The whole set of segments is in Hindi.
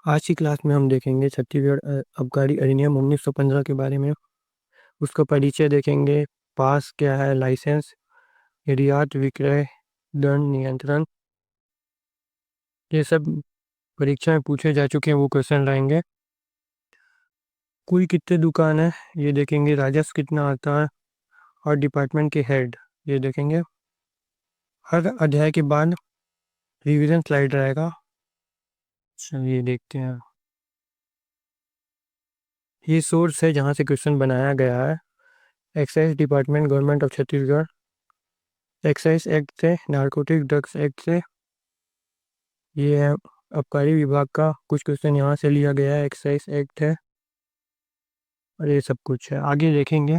आज की क्लास में हम देखेंगे छत्तीसगढ़ आबकारी अधिनियम 1915 के बारे में। उसका परिचय देखेंगे, पास क्या है, लाइसेंस, निर्यात, विक्रय, दंड, नियंत्रण, ये सब परीक्षा में पूछे जा चुके हैं, वो क्वेश्चन लाएंगे। कुल कितने दुकान है ये देखेंगे, राजस्व कितना आता है और डिपार्टमेंट के हेड ये देखेंगे। हर अध्याय के बाद रिवीजन स्लाइड रहेगा। चलिए देखते हैं। ये सोर्स है जहाँ से क्वेश्चन बनाया गया है। Excise department, government of Chhattisgarh. Excise act से, नारकोटिक ड्रग्स एक्ट से। ये है आबकारी विभाग का कुछ क्वेश्चन यहाँ से लिया गया है, एक्साइज एक्ट है और ये सब कुछ है, आगे देखेंगे।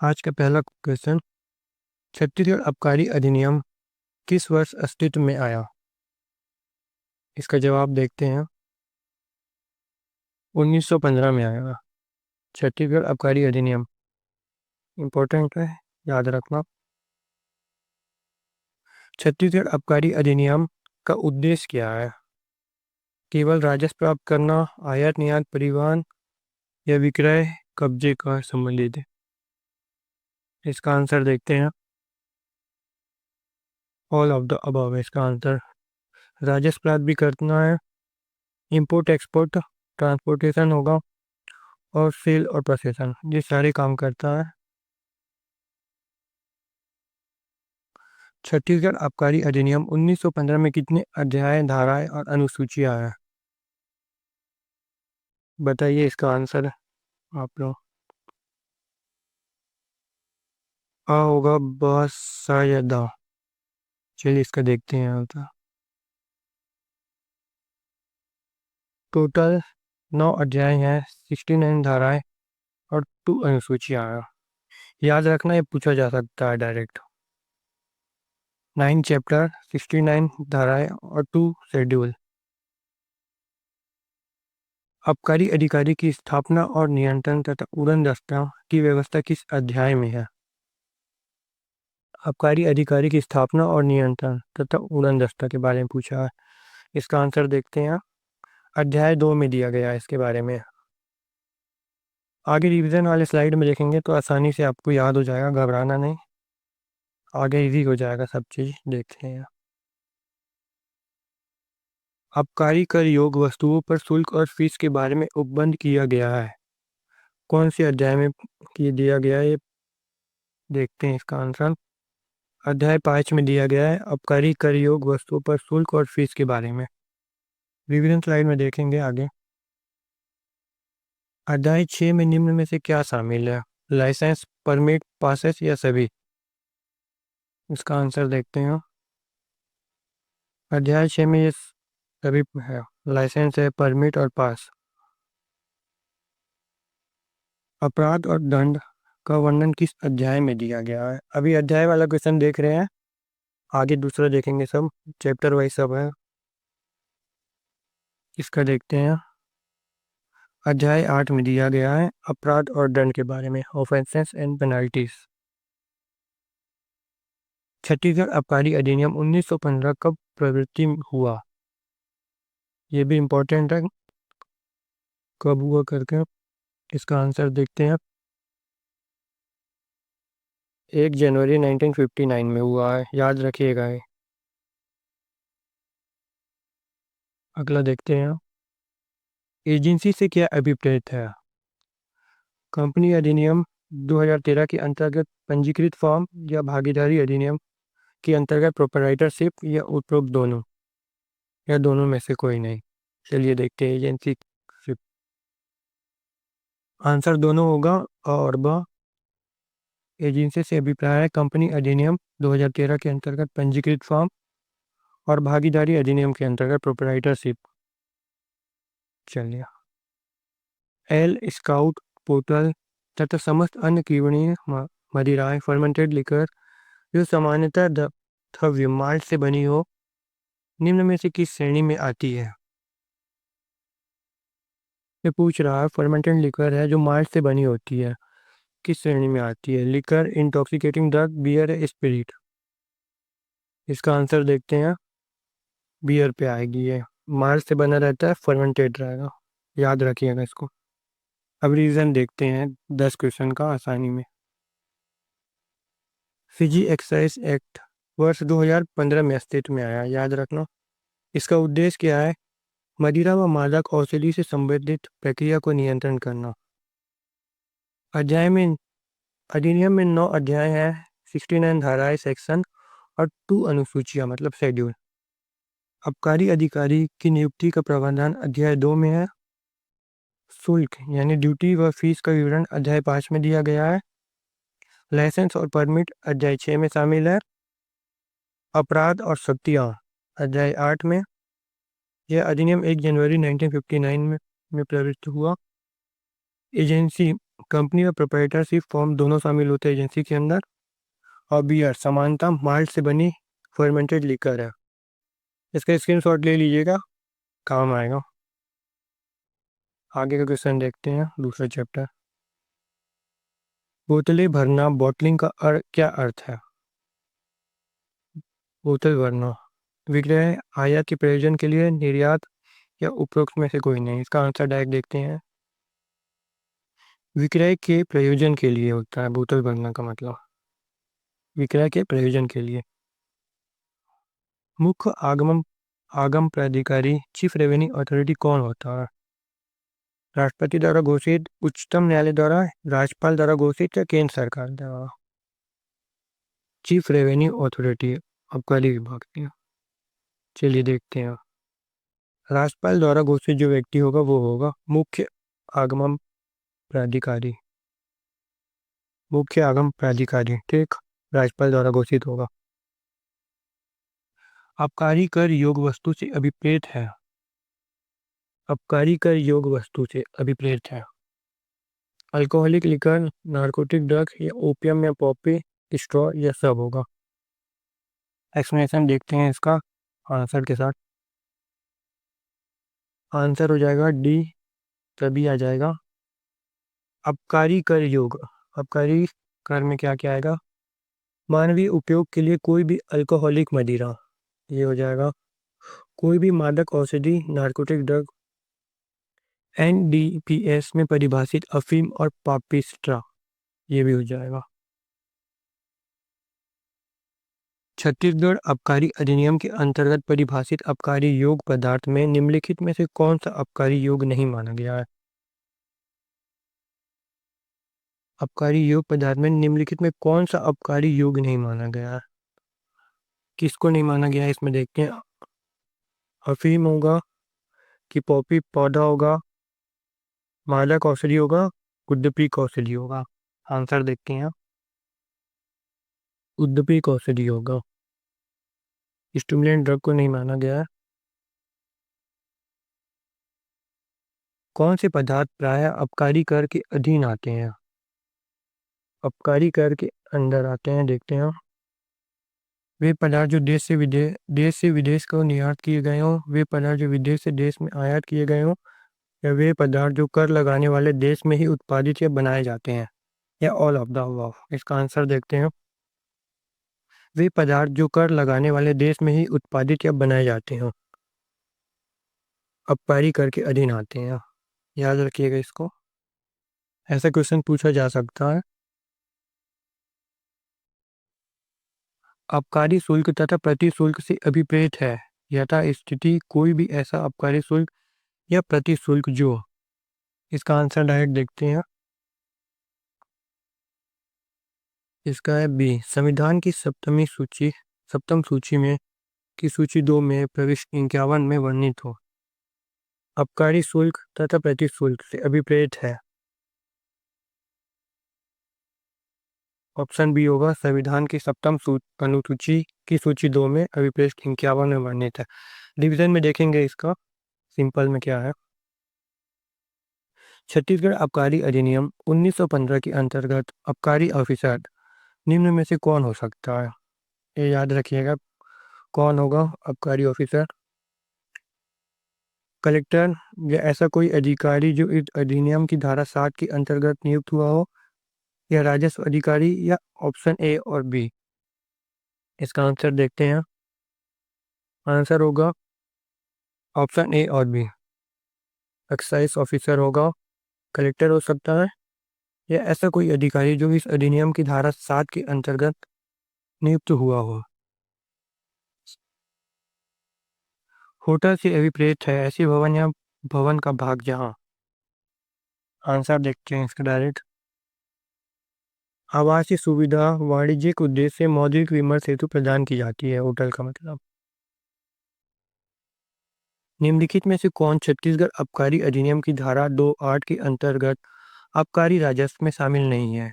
आज का पहला क्वेश्चन, छत्तीसगढ़ आबकारी अधिनियम किस वर्ष अस्तित्व में आया? इसका जवाब देखते हैं। 1915 में आया छत्तीसगढ़ आबकारी अधिनियम। इम्पोर्टेंट है, याद रखना। छत्तीसगढ़ आबकारी अधिनियम का उद्देश्य क्या है? केवल राजस्व प्राप्त करना, आयात निर्यात, परिवहन या विक्रय, कब्जे का संबंधित है? इसका आंसर देखते हैं। ऑल ऑफ द अबव इसका आंसर। राजस्व प्राप्त भी करना है, इंपोर्ट एक्सपोर्ट, ट्रांसपोर्टेशन होगा और सेल और प्रोसेसन, ये सारे काम करता है। छत्तीसगढ़ आबकारी अधिनियम 1915 में कितने अध्याय, धाराएं और अनुसूचियां हैं? बताइए इसका आंसर आप लोग। आ होगा बस शायद दा। चलिए इसका देखते हैं। आता टोटल 9 अध्याय हैं, 69 धाराएं और 2 अनुसूचियां हैं। याद रखना, ये पूछा जा सकता है डायरेक्ट। 9 चैप्टर, 69 धाराएं और 2 शेड्यूल। आबकारी अधिकारी की स्थापना और नियंत्रण तथा उड़न दस्ता की व्यवस्था किस अध्याय में है? आबकारी अधिकारी की स्थापना और नियंत्रण तथा उड़न दस्ता के बारे में पूछा है। इसका आंसर देखते हैं। अध्याय 2 में दिया गया है इसके बारे में। आगे रिवीजन वाले स्लाइड में देखेंगे तो आसानी से आपको याद हो जाएगा, घबराना नहीं, आगे इजी हो जाएगा सब चीज़। देखते हैं। आबकारी कर योग्य वस्तुओं पर शुल्क और फीस के बारे में उपबंध किया गया है। कौन से अध्याय में दिया गया है, ये देखते हैं इसका आंसर। अध्याय 5 में दिया गया है आबकारी कर योग्य वस्तुओं पर शुल्क और फीस के बारे में। रिवीजन स्लाइड में देखेंगे आगे। अध्याय 6 में निम्न में से क्या शामिल है? लाइसेंस, परमिट, पासेस या सभी? इसका आंसर देखते हैं। अध्याय 6 में ये सभी है, लाइसेंस है, परमिट और पास। अपराध और दंड का वर्णन किस अध्याय में दिया गया है? अभी अध्याय वाला क्वेश्चन देख रहे हैं, आगे दूसरा देखेंगे, सब चैप्टर वाइज सब है। इसका देखते हैं। अध्याय 8 में दिया गया है अपराध और दंड के बारे में, ऑफेंसेस एंड पेनल्टीज। छत्तीसगढ़ आबकारी अधिनियम 1915 कब प्रवृत्ति हुआ? ये भी इम्पोर्टेंट है, कब हुआ करके। इसका आंसर देखते हैं। 1 जनवरी 1959 में हुआ है, याद रखिएगा ये। अगला देखते हैं। एजेंसी से क्या अभिप्रेत है? कंपनी अधिनियम 2013 के अंतर्गत पंजीकृत फर्म या भागीदारी अधिनियम के अंतर्गत प्रोपराइटरशिप या उपरोक्त दोनों या दोनों में से कोई नहीं? चलिए देखते हैं एजेंसी। आंसर दोनों होगा। और ब एजेंसी से अभिप्राय है कंपनी अधिनियम 2013 के अंतर्गत पंजीकृत फर्म और भागीदारी अधिनियम के अंतर्गत प्रोपराइटरशिप। चलिए। एल स्काउट पोर्टल तथा समस्त अन्य कीवणीय मदिराएं, फर्मेंटेड लिकर जो सामान्यतः द्रव्य माल्ट से बनी हो, निम्न में से किस श्रेणी में आती है? ये पूछ रहा है, फर्मेंटेड लिकर है जो माल्ट से बनी होती है, किस श्रेणी में आती है? लिकर, इंटॉक्सिकेटिंग ड्रग, बियर या स्पिरिट? इसका आंसर देखते हैं। बियर पे आएगी ये। माल्ट से बना रहता है, फर्मेंटेड रहेगा, याद रखिएगा इसको। अब रीजन देखते हैं 10 क्वेश्चन का आसानी में। फिजी एक्साइज एक्ट वर्ष 2015 में अस्तित्व में आया, याद रखना। इसका उद्देश्य क्या है? मदिरा व मादक औषधि से संबंधित प्रक्रिया को नियंत्रण करना। अध्याय में अधिनियम में 9 अध्याय हैं, 69 धाराएं, सेक्शन और 2 अनुसूचियां मतलब शेड्यूल। आबकारी अधिकारी की नियुक्ति का प्रावधान अध्याय 2 में है। शुल्क यानी ड्यूटी व फीस का विवरण अध्याय 5 में दिया गया है। लाइसेंस और परमिट अध्याय 6 में शामिल है। अपराध और शक्तियाँ अध्याय 8 में। यह अधिनियम 1 जनवरी 1959 में प्रवृत्त हुआ। एजेंसी, कंपनी और प्रोप्राइटरशिप फॉर्म दोनों शामिल होते हैं एजेंसी के अंदर। और बियर समानता माल्ट से बनी फर्मेंटेड लिकर है। इसका स्क्रीनशॉट ले लीजिएगा, काम आएगा। आगे का क्वेश्चन देखते हैं, दूसरा चैप्टर। बोतलें भरना, बॉटलिंग का क्या अर्थ है? बोतल भरना, विक्रय, आयात के प्रयोजन के लिए, निर्यात या उपरोक्त में से कोई नहीं। इसका आंसर डायरेक्ट देखते हैं। विक्रय के प्रयोजन के लिए होता है बोतल भरना का मतलब, विक्रय के प्रयोजन के लिए। मुख्य आगम प्राधिकारी चीफ रेवेन्यू अथॉरिटी कौन होता है? राष्ट्रपति द्वारा घोषित, उच्चतम न्यायालय द्वारा, राज्यपाल द्वारा घोषित या केंद्र सरकार द्वारा? चीफ रेवेन्यू अथॉरिटी आबकारी विभाग की। चलिए देखते हैं। राज्यपाल द्वारा घोषित जो व्यक्ति होगा वो होगा मुख्य आगम प्राधिकारी। मुख्य आगम प्राधिकारी, ठीक, राज्यपाल द्वारा घोषित होगा। आबकारी कर योग वस्तु से अभिप्रेत है। आबकारी कर योग वस्तु से अभिप्रेत है। अल्कोहलिक लिकर, नारकोटिक ड्रग या ओपियम या पॉपी स्ट्रॉ, यह सब होगा। एक्सप्लेनेशन देखते हैं इसका आंसर के साथ। आंसर हो जाएगा डी, तभी आ जाएगा। आबकारी कर योग, आबकारी कर में क्या क्या आएगा? मानवीय उपयोग के लिए कोई भी अल्कोहलिक मदिरा, ये हो जाएगा। कोई भी मादक औषधि, नारकोटिक ड्रग। एनडीपीएस में परिभाषित अफीम और पापिस्ट्रा, ये भी हो जाएगा। छत्तीसगढ़ आबकारी अधिनियम के अंतर्गत परिभाषित आबकारी योग पदार्थ में निम्नलिखित में से कौन सा आबकारी योग नहीं माना गया है? आबकारी योग पदार्थ में निम्नलिखित में कौन सा आबकारी योग नहीं माना गया है? किसको नहीं माना गया है इसमें देखते हैं। अफीम होगा कि पॉपी पौधा होगा, मादक औषधि होगा, उद्दीपक औषधि होगा? आंसर देखते हैं। उद्दीपक औषधि होगा, स्टिमुलेंट ड्रग को नहीं माना गया है। कौन से पदार्थ प्रायः आबकारी कर के अधीन आते हैं? आबकारी कर के अंदर आते हैं, देखते हैं। वे पदार्थ जो देश से विदेश को निर्यात किए गए हों, वे पदार्थ जो विदेश से देश में आयात किए गए हों, या वे पदार्थ जो कर लगाने वाले देश में ही उत्पादित या बनाए जाते हैं, या ऑल ऑफ द अबव? इसका आंसर देखते हैं। वे पदार्थ जो कर लगाने वाले देश में ही उत्पादित या बनाए जाते हैं, आबकारी कर के अधीन आते हैं, याद रखिएगा इसको। ऐसा क्वेश्चन पूछा जा सकता है। आबकारी शुल्क तथा प्रति शुल्क से अभिप्रेत है। यथा स्थिति कोई भी ऐसा आबकारी शुल्क या प्रति शुल्क जो। इसका आंसर डायरेक्ट देखते हैं। इसका है बी, संविधान की सप्तम सूची में की सूची 2 में प्रविष्टि 51 में वर्णित हो। आबकारी शुल्क तथा प्रति शुल्क से अभिप्रेत है। ऑप्शन बी होगा, संविधान की सप्तम अनुसूची की सूची 2 में अभिप्रेत 51 में वर्णित है। डिवीजन में देखेंगे इसका, सिंपल में क्या है। छत्तीसगढ़ आबकारी अधिनियम 1915 के अंतर्गत आबकारी ऑफिसर निम्न में से कौन हो सकता है? ये याद रखिएगा, कौन होगा आबकारी ऑफिसर? कलेक्टर या ऐसा कोई अधिकारी जो इस अधिनियम की धारा 7 के अंतर्गत नियुक्त हुआ हो, या राजस्व अधिकारी या ऑप्शन ए और बी। इसका आंसर देखते हैं। आंसर होगा ऑप्शन ए और बी। एक्साइज ऑफिसर होगा, कलेक्टर हो सकता है, या ऐसा कोई अधिकारी जो इस अधिनियम की धारा 7 के अंतर्गत नियुक्त हुआ हो। होटल से अभिप्रेत है ऐसी भवन या भवन का भाग जहाँ। आंसर देखते हैं इसका डायरेक्ट। आवासीय सुविधा वाणिज्यिक उद्देश्य से मौद्रिक विमर्श हेतु प्रदान की जाती है, होटल का मतलब। निम्नलिखित में से कौन छत्तीसगढ़ आबकारी अधिनियम की धारा 2(8) के अंतर्गत आबकारी राजस्व में शामिल नहीं है।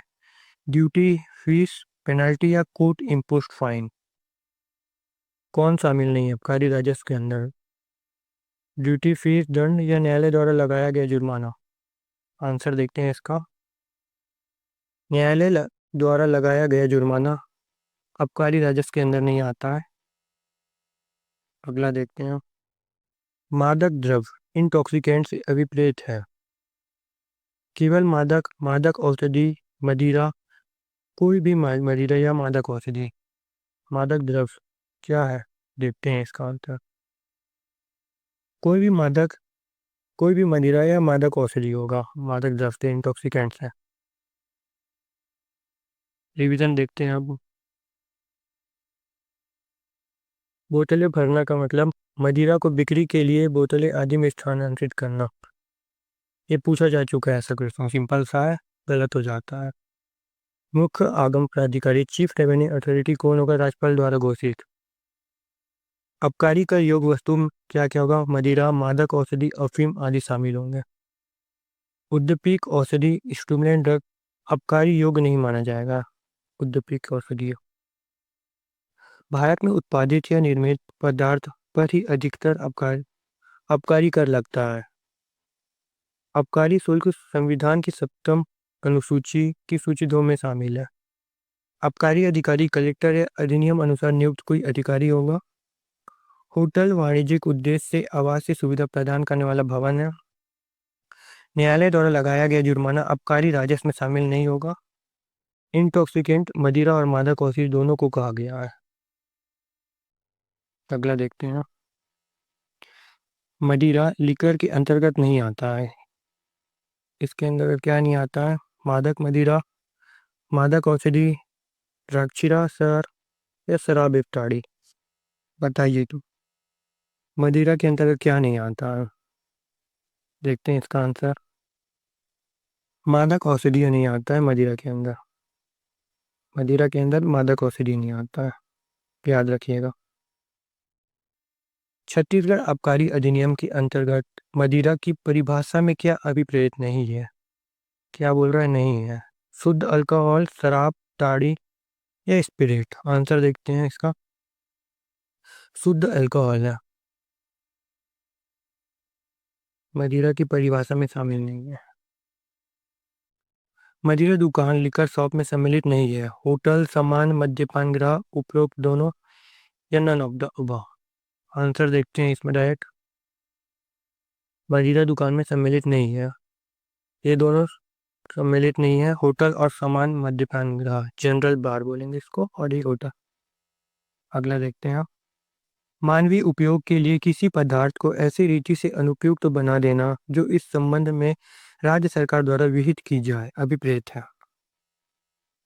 ड्यूटी, फीस, पेनल्टी या कोर्ट इम्पोज्ड फाइन। कौन शामिल नहीं है आबकारी राजस्व के अंदर? ड्यूटी, फीस, दंड या न्यायालय द्वारा लगाया गया जुर्माना। आंसर देखते हैं इसका। न्यायालय द्वारा लगाया गया जुर्माना आबकारी राजस्व के अंदर नहीं आता है। अगला देखते हैं। मादक द्रव्य इंटॉक्सिकेंट से अभिप्रेत है। केवल मादक, मादक औषधि, मदिरा, कोई भी मदिरा या मादक औषधि। मादक द्रव्य क्या है देखते हैं इसका आंसर। कोई भी मादक, कोई भी मदिरा या मादक औषधि होगा मादक द्रव्य से, इंटॉक्सिकेंट्स है। रिवीजन देखते हैं अब। बोतलें भरना का मतलब मदिरा को बिक्री के लिए बोतलें आदि में स्थानांतरित करना। ये पूछा जा चुका है ऐसा क्वेश्चन, सिंपल सा है, गलत हो जाता है। मुख्य आगम प्राधिकारी चीफ रेवेन्यू अथॉरिटी कौन होगा? राज्यपाल द्वारा घोषित। आबकारी का योग वस्तु में क्या क्या होगा? मदिरा, मादक औषधि, अफीम आदि शामिल होंगे। उद्दीपक औषधि स्टिमुलेंट ड्रग आबकारी योग नहीं माना जाएगा। उद्दीपक औषधि भारत में उत्पादित या निर्मित पदार्थ पर ही अधिकतर आबकारी कर लगता है। आबकारी शुल्क संविधान की 7वीं अनुसूची की सूची 2 में शामिल है। आबकारी अधिकारी कलेक्टर या अधिनियम अनुसार नियुक्त कोई अधिकारी होगा। होटल वाणिज्यिक उद्देश्य से आवासीय सुविधा प्रदान करने वाला भवन है। न्यायालय द्वारा लगाया गया जुर्माना आबकारी राजस्व में शामिल नहीं होगा। इंटॉक्सिकेंट मदिरा और मादक औषधि दोनों को कहा गया है। अगला देखते हैं। मदिरा लिकर के अंतर्गत नहीं आता है। इसके अंदर क्या नहीं आता है? मादक मदिरा, मादक औषधि, द्राक्षिरा सर या शराब इफ्तारी। बताइए तो मदिरा के अंतर्गत क्या नहीं आता है? देखते हैं इसका आंसर। मादक औषधि नहीं आता है मदिरा के अंदर। मदिरा के अंदर मादक औषधि नहीं आता है, याद रखिएगा। छत्तीसगढ़ आबकारी अधिनियम के अंतर्गत मदिरा की परिभाषा में क्या अभिप्रेत नहीं है? क्या बोल रहा है? नहीं है। शुद्ध अल्कोहल, शराब, ताड़ी या स्पिरिट। आंसर देखते हैं इसका। शुद्ध अल्कोहल है, मदिरा की परिभाषा में शामिल नहीं है। मदिरा दुकान लिकर शॉप में सम्मिलित नहीं है। होटल, सामान, मद्यपान गृह, उपरोक्त दोनों या none of the above. Answer देखते हैं इसमें डायरेक्ट। मदिरा दुकान में सम्मिलित नहीं है, ये दोनों सम्मिलित नहीं है। होटल और सामान मद्यपान गृह, जनरल बार बोलेंगे इसको, और एक होटल। अगला देखते हैं। मानवीय उपयोग के लिए किसी पदार्थ को ऐसी रीति से अनुपयुक्त बना देना जो इस संबंध में राज्य सरकार द्वारा विहित की जाए, अभिप्रेत है।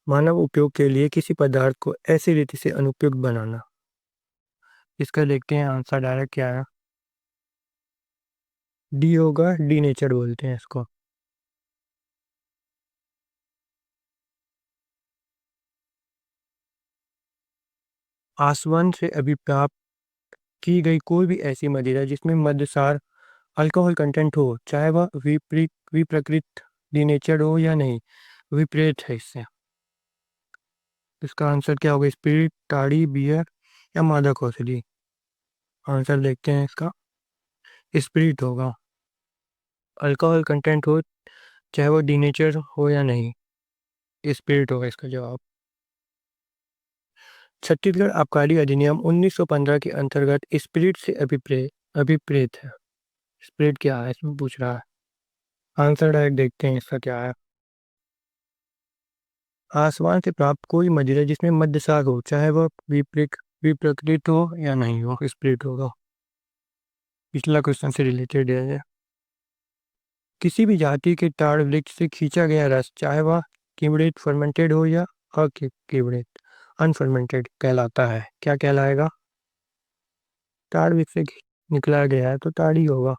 मानव उपयोग के लिए किसी पदार्थ को ऐसी रीति से अनुपयुक्त बनाना। इसका देखते हैं आंसर डायरेक्ट क्या है। डी होगा, डी नेचर बोलते हैं इसको। आसवन से अभिप्राप्त की गई कोई भी ऐसी मदिरा जिसमें मद्यसार अल्कोहल कंटेंट हो, चाहे वह विप्रकृत डिनेचर हो या नहीं, विपरीत है इससे। इसका आंसर क्या होगा? स्पिरिट, ताड़ी, बियर या मादक औषधि। आंसर देखते हैं इसका। स्पिरिट होगा। अल्कोहल कंटेंट हो, चाहे वो डिनेचर हो या नहीं, स्पिरिट होगा इसका जवाब। छत्तीसगढ़ आबकारी अधिनियम 1915 के अंतर्गत स्पिरिट से अभिप्रेत है। स्पिरिट क्या है इसमें पूछ रहा है। आंसर डायरेक्ट देखते हैं इसका क्या है। आसमान से प्राप्त कोई मदिरा जिसमें मद्यसार हो, चाहे वह विप्रकृत हो या नहीं हो, स्प्रिट होगा। पिछला क्वेश्चन से रिलेटेड है ये। किसी भी जाति के ताड़ वृक्ष से खींचा गया रस, चाहे वह किवड़ित फर्मेंटेड हो या अकिवड़ित अनफर्मेंटेड कहलाता है। क्या कहलाएगा? ताड़ वृक्ष से निकला गया है तो ताड़ी होगा।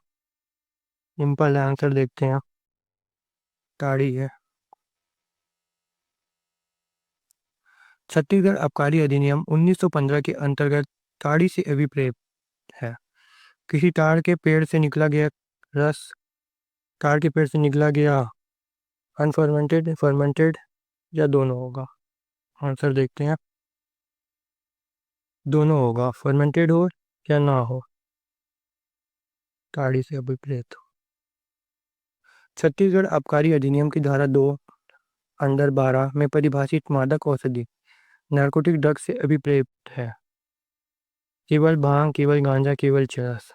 सिंपल है, आंसर देखते हैं। ताड़ी है। छत्तीसगढ़ आबकारी अधिनियम 1915 के अंतर्गत ताड़ी से अभिप्रेत है। किसी ताड़ के पेड़ से निकला गया रस, ताड़ के पेड़ से निकला गया अनफर्मेंटेड, फर्मेंटेड या दोनों होगा। आंसर देखते हैं। दोनों होगा, फर्मेंटेड हो या ना हो, ताड़ी से अभिप्रेत हो। छत्तीसगढ़ आबकारी अधिनियम की धारा 2 अंडर 12 में परिभाषित मादक औषधि नारकोटिक ड्रग से अभिप्रेत है। केवल भांग, केवल गांजा, केवल चरस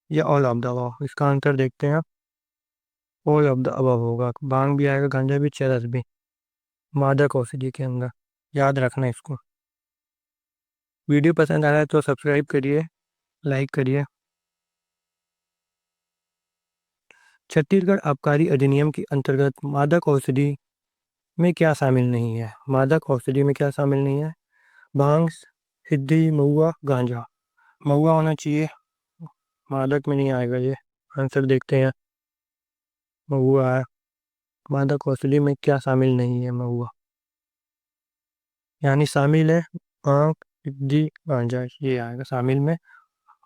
या ऑल ऑफ द अबव। इसका आंसर देखते हैं। ऑल ऑफ द अबव होगा। भांग भी आएगा, गांजा भी, चरस भी मादक औषधि के अंदर। याद रखना इसको। वीडियो पसंद आ रहा है तो सब्सक्राइब करिए, लाइक करिए। छत्तीसगढ़ आबकारी अधिनियम के अंतर्गत मादक औषधि में क्या शामिल नहीं है? मादक औषधि में क्या शामिल नहीं है? भांग, सिद्धि, महुआ, गांजा। महुआ होना चाहिए, मादक में नहीं आएगा ये। आंसर देखते हैं। महुआ है। मादक औषधि में क्या शामिल नहीं है? महुआ यानी शामिल है भांग, सिद्धि, गांजा, ये आएगा शामिल में।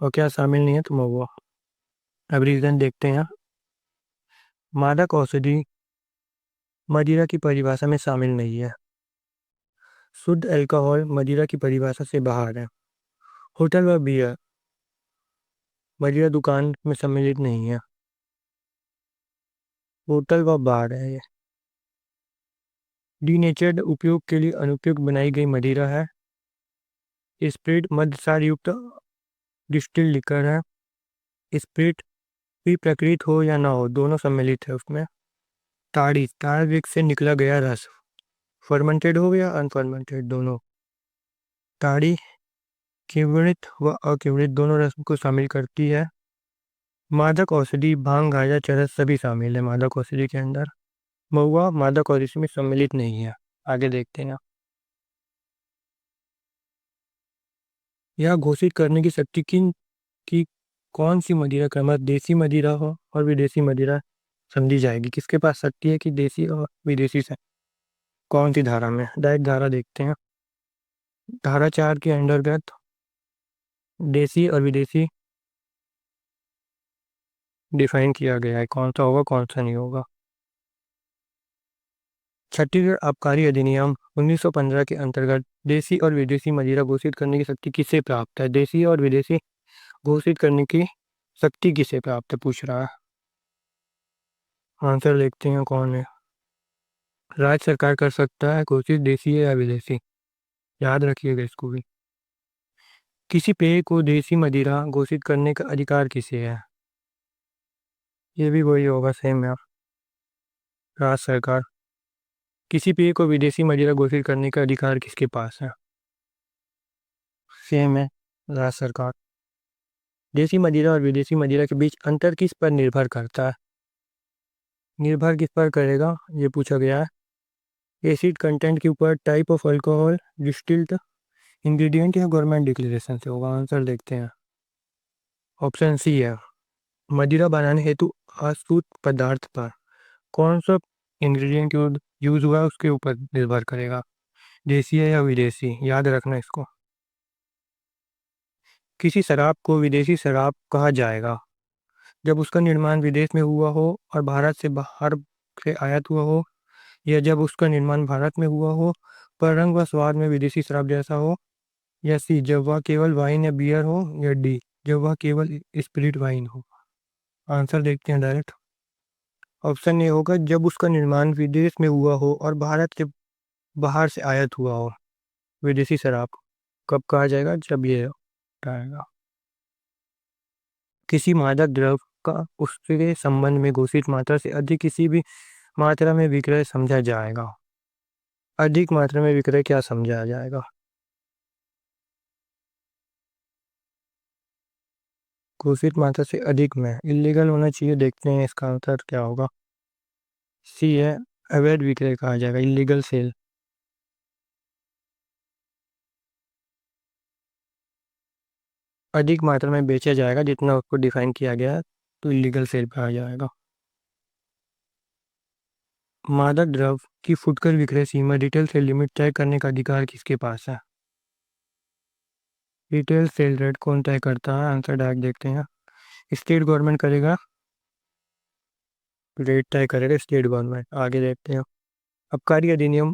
और क्या शामिल नहीं है? तो महुआ। अब रीजन देखते हैं। मादक औषधि मदिरा की परिभाषा में शामिल नहीं है। शुद्ध अल्कोहल मदिरा की परिभाषा से बाहर है। होटल व बियर मदिरा दुकान में सम्मिलित नहीं है। होटल व बार है ये। डीनेचर्ड उपयोग के लिए अनुपयुक्त बनाई गई मदिरा है। स्प्रिट मद्यसार युक्त डिस्टिल लिकर है। स्प्रिट भी प्रकृत हो या ना हो, दोनों सम्मिलित है उसमें। ताड़ी, ताड़ वृक्ष से निकला गया रस, फर्मेंटेड हो या अनफर्मेंटेड, दोनों। ताड़ी किवड़ित व अकिवड़ित दोनों रस को शामिल करती है। मादक औषधि भांग, गांजा, चरस सभी शामिल है मादक औषधि के अंदर। महुआ मादक औषधि में सम्मिलित नहीं है। आगे देखते हैं। यह घोषित करने की शक्ति किन की कौन सी मदिरा क्रमशः देसी मदिरा हो और विदेशी मदिरा समझी जाएगी? किसके पास शक्ति है कि देसी और विदेशी से? कौन सी धारा में? डायरेक्ट धारा देखते हैं। धारा 4 के अंतर्गत देसी और विदेशी डिफाइन किया गया है। कौन सा होगा, कौन सा नहीं होगा? छत्तीसगढ़ आबकारी अधिनियम 1915 के अंतर्गत देसी और विदेशी मदिरा घोषित करने की शक्ति किसे प्राप्त है? देसी और विदेशी घोषित करने की शक्ति किसे प्राप्त है, पूछ रहा है। आंसर देखते हैं कौन है। राज्य सरकार कर सकता है घोषित, देसी है या विदेशी। याद रखिएगा इसको भी। किसी पेय को देसी मदिरा घोषित करने का अधिकार किसे है? ये भी वही होगा, सेम है। राज्य सरकार। किसी पेय को विदेशी मदिरा घोषित करने का अधिकार किसके पास है? सेम है, राज्य सरकार। देसी मदिरा और विदेशी मदिरा के बीच अंतर किस पर निर्भर करता है? निर्भर किस पर करेगा, ये पूछा गया है। एसिड कंटेंट के ऊपर, type of alcohol, distilled ingredient या गवर्नमेंट डिक्लेरेशन से होगा। आंसर देखते हैं। ऑप्शन सी है। मदिरा बनाने हेतु अशुद्ध पदार्थ पर कौन सा इंग्रेडिएंट यूज हुआ है उसके ऊपर निर्भर करेगा। देसी है या विदेशी, याद रखना इसको। किसी शराब को विदेशी शराब कहा जाएगा जब उसका निर्माण विदेश में हुआ हो और भारत से बाहर से आयात हुआ हो, या जब उसका निर्माण भारत में हुआ हो पर रंग व स्वाद में विदेशी शराब जैसा हो, या सी जब वह केवल वाइन या बियर हो, या डी जब वह केवल स्पिरिट वाइन हो। आंसर देखते हैं डायरेक्ट। ऑप्शन ए होगा जब उसका निर्माण विदेश में हुआ हो और भारत से बाहर से आयात हुआ हो। विदेशी शराब कब कहा जाएगा? जब ये आएगा। किसी मादक द्रव्य का उसके संबंध में घोषित मात्रा से अधिक किसी भी मात्रा में विक्रय समझा जाएगा। अधिक मात्रा में विक्रय क्या समझा जाएगा? घोषित मात्रा से अधिक में इलीगल होना चाहिए, देखते हैं इसका आंसर क्या होगा। सी है, अवैध विक्रय कहा जाएगा, इलीगल सेल। अधिक मात्रा में बेचा जाएगा जितना उसको डिफाइन किया गया है, तो इलीगल सेल पे आ जाएगा। मादक द्रव्य की फुटकर विक्रय सीमा रिटेल सेल लिमिट तय करने का अधिकार किसके पास है? रिटेल सेल रेट कौन तय करता है? आंसर डायरेक्ट देखते हैं। स्टेट गवर्नमेंट करेगा, रेट तय करेगा स्टेट गवर्नमेंट। आगे देखते हैं। आबकारी अधिनियम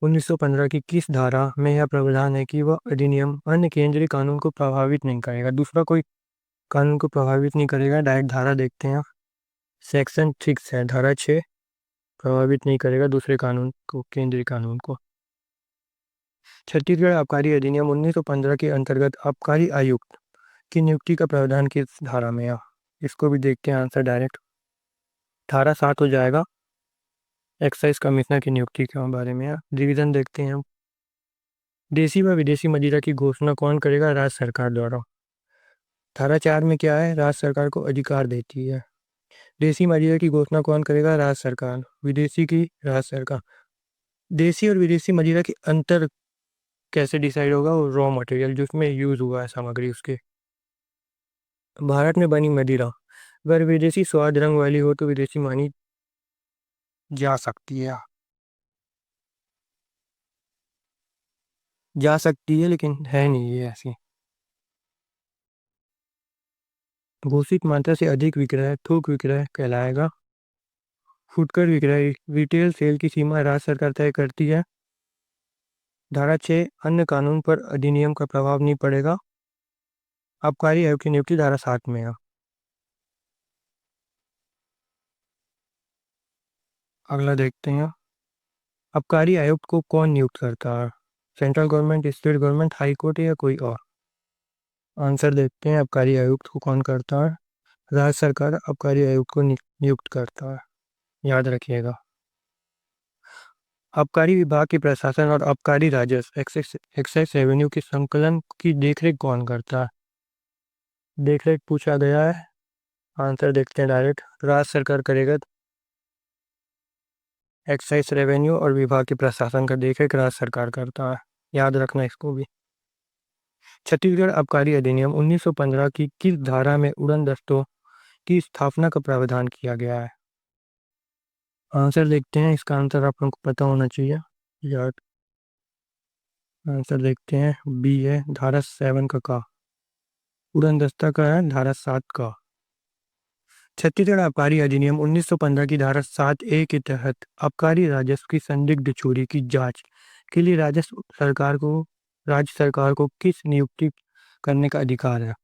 1915 की किस धारा में यह प्रावधान है कि वह अधिनियम अन्य केंद्रीय कानून को प्रभावित नहीं करेगा? दूसरा कोई कानून को प्रभावित नहीं करेगा, डायरेक्ट धारा देखते हैं। सेक्शन 6 है, धारा 6, प्रभावित नहीं करेगा दूसरे कानून को, केंद्रीय कानून को। छत्तीसगढ़ आबकारी अधिनियम 1915 के अंतर्गत आबकारी आयुक्त की नियुक्ति का प्रावधान किस धारा में है? इसको भी देखते हैं आंसर डायरेक्ट। धारा 7 हो जाएगा, एक्साइज कमिश्नर की नियुक्ति के बारे में है। डिवीजन देखते हैं हम। देसी व विदेशी मदिरा की घोषणा कौन करेगा? राज्य सरकार द्वारा। धारा 4 में क्या है? राज्य सरकार को अधिकार देती है। देसी मदिरा की घोषणा कौन करेगा? राज्य सरकार। विदेशी की राज्य सरकार। देसी और विदेशी मदिरा के अंतर कैसे डिसाइड होगा? वो रॉ मटेरियल जो उसमें यूज हुआ है, सामग्री उसके। भारत में बनी मदिरा अगर विदेशी स्वाद रंग वाली हो तो विदेशी मानी जा सकती है, जा सकती है लेकिन है नहीं ये ऐसी। घोषित मात्रा से अधिक विक्रय थोक विक्रय कहलाएगा। फुटकर विक्रय रिटेल सेल की सीमा राज्य सरकार तय करती है। धारा 6 अन्य कानून पर अधिनियम का प्रभाव नहीं पड़ेगा। आबकारी आयोग की नियुक्ति धारा 7 में है। अगला देखते हैं। आबकारी आयुक्त को कौन नियुक्त करता है? Central government, state government, high court या कोई और? आंसर देखते हैं। आबकारी आयुक्त को कौन करता है? राज्य सरकार आबकारी आयुक्त को नियुक्त करता है, याद रखिएगा। आबकारी विभाग के प्रशासन और आबकारी राजस्व एक्साइज रेवेन्यू के संकलन की देखरेख कौन करता है? देखरेख पूछा गया है, आंसर देखते हैं डायरेक्ट। राज्य सरकार करेगा एक्साइज रेवेन्यू, और विभाग के प्रशासन का देखरेख राज्य सरकार करता है, याद रखना इसको भी। छत्तीसगढ़ आबकारी अधिनियम 1915 की किस धारा में उड़न दस्तों की स्थापना का प्रावधान किया गया है? आंसर देखते हैं। इसका आंसर आप लोगों को पता होना चाहिए यार। आंसर देखते हैं, बी है, धारा 7 का। उड़न दस्ता का है धारा 7 का। छत्तीसगढ़ आबकारी अधिनियम 1915 की धारा 7A के तहत आबकारी राजस्व की संदिग्ध चोरी की जांच के लिए राज्य सरकार को किस नियुक्ति करने का अधिकार है?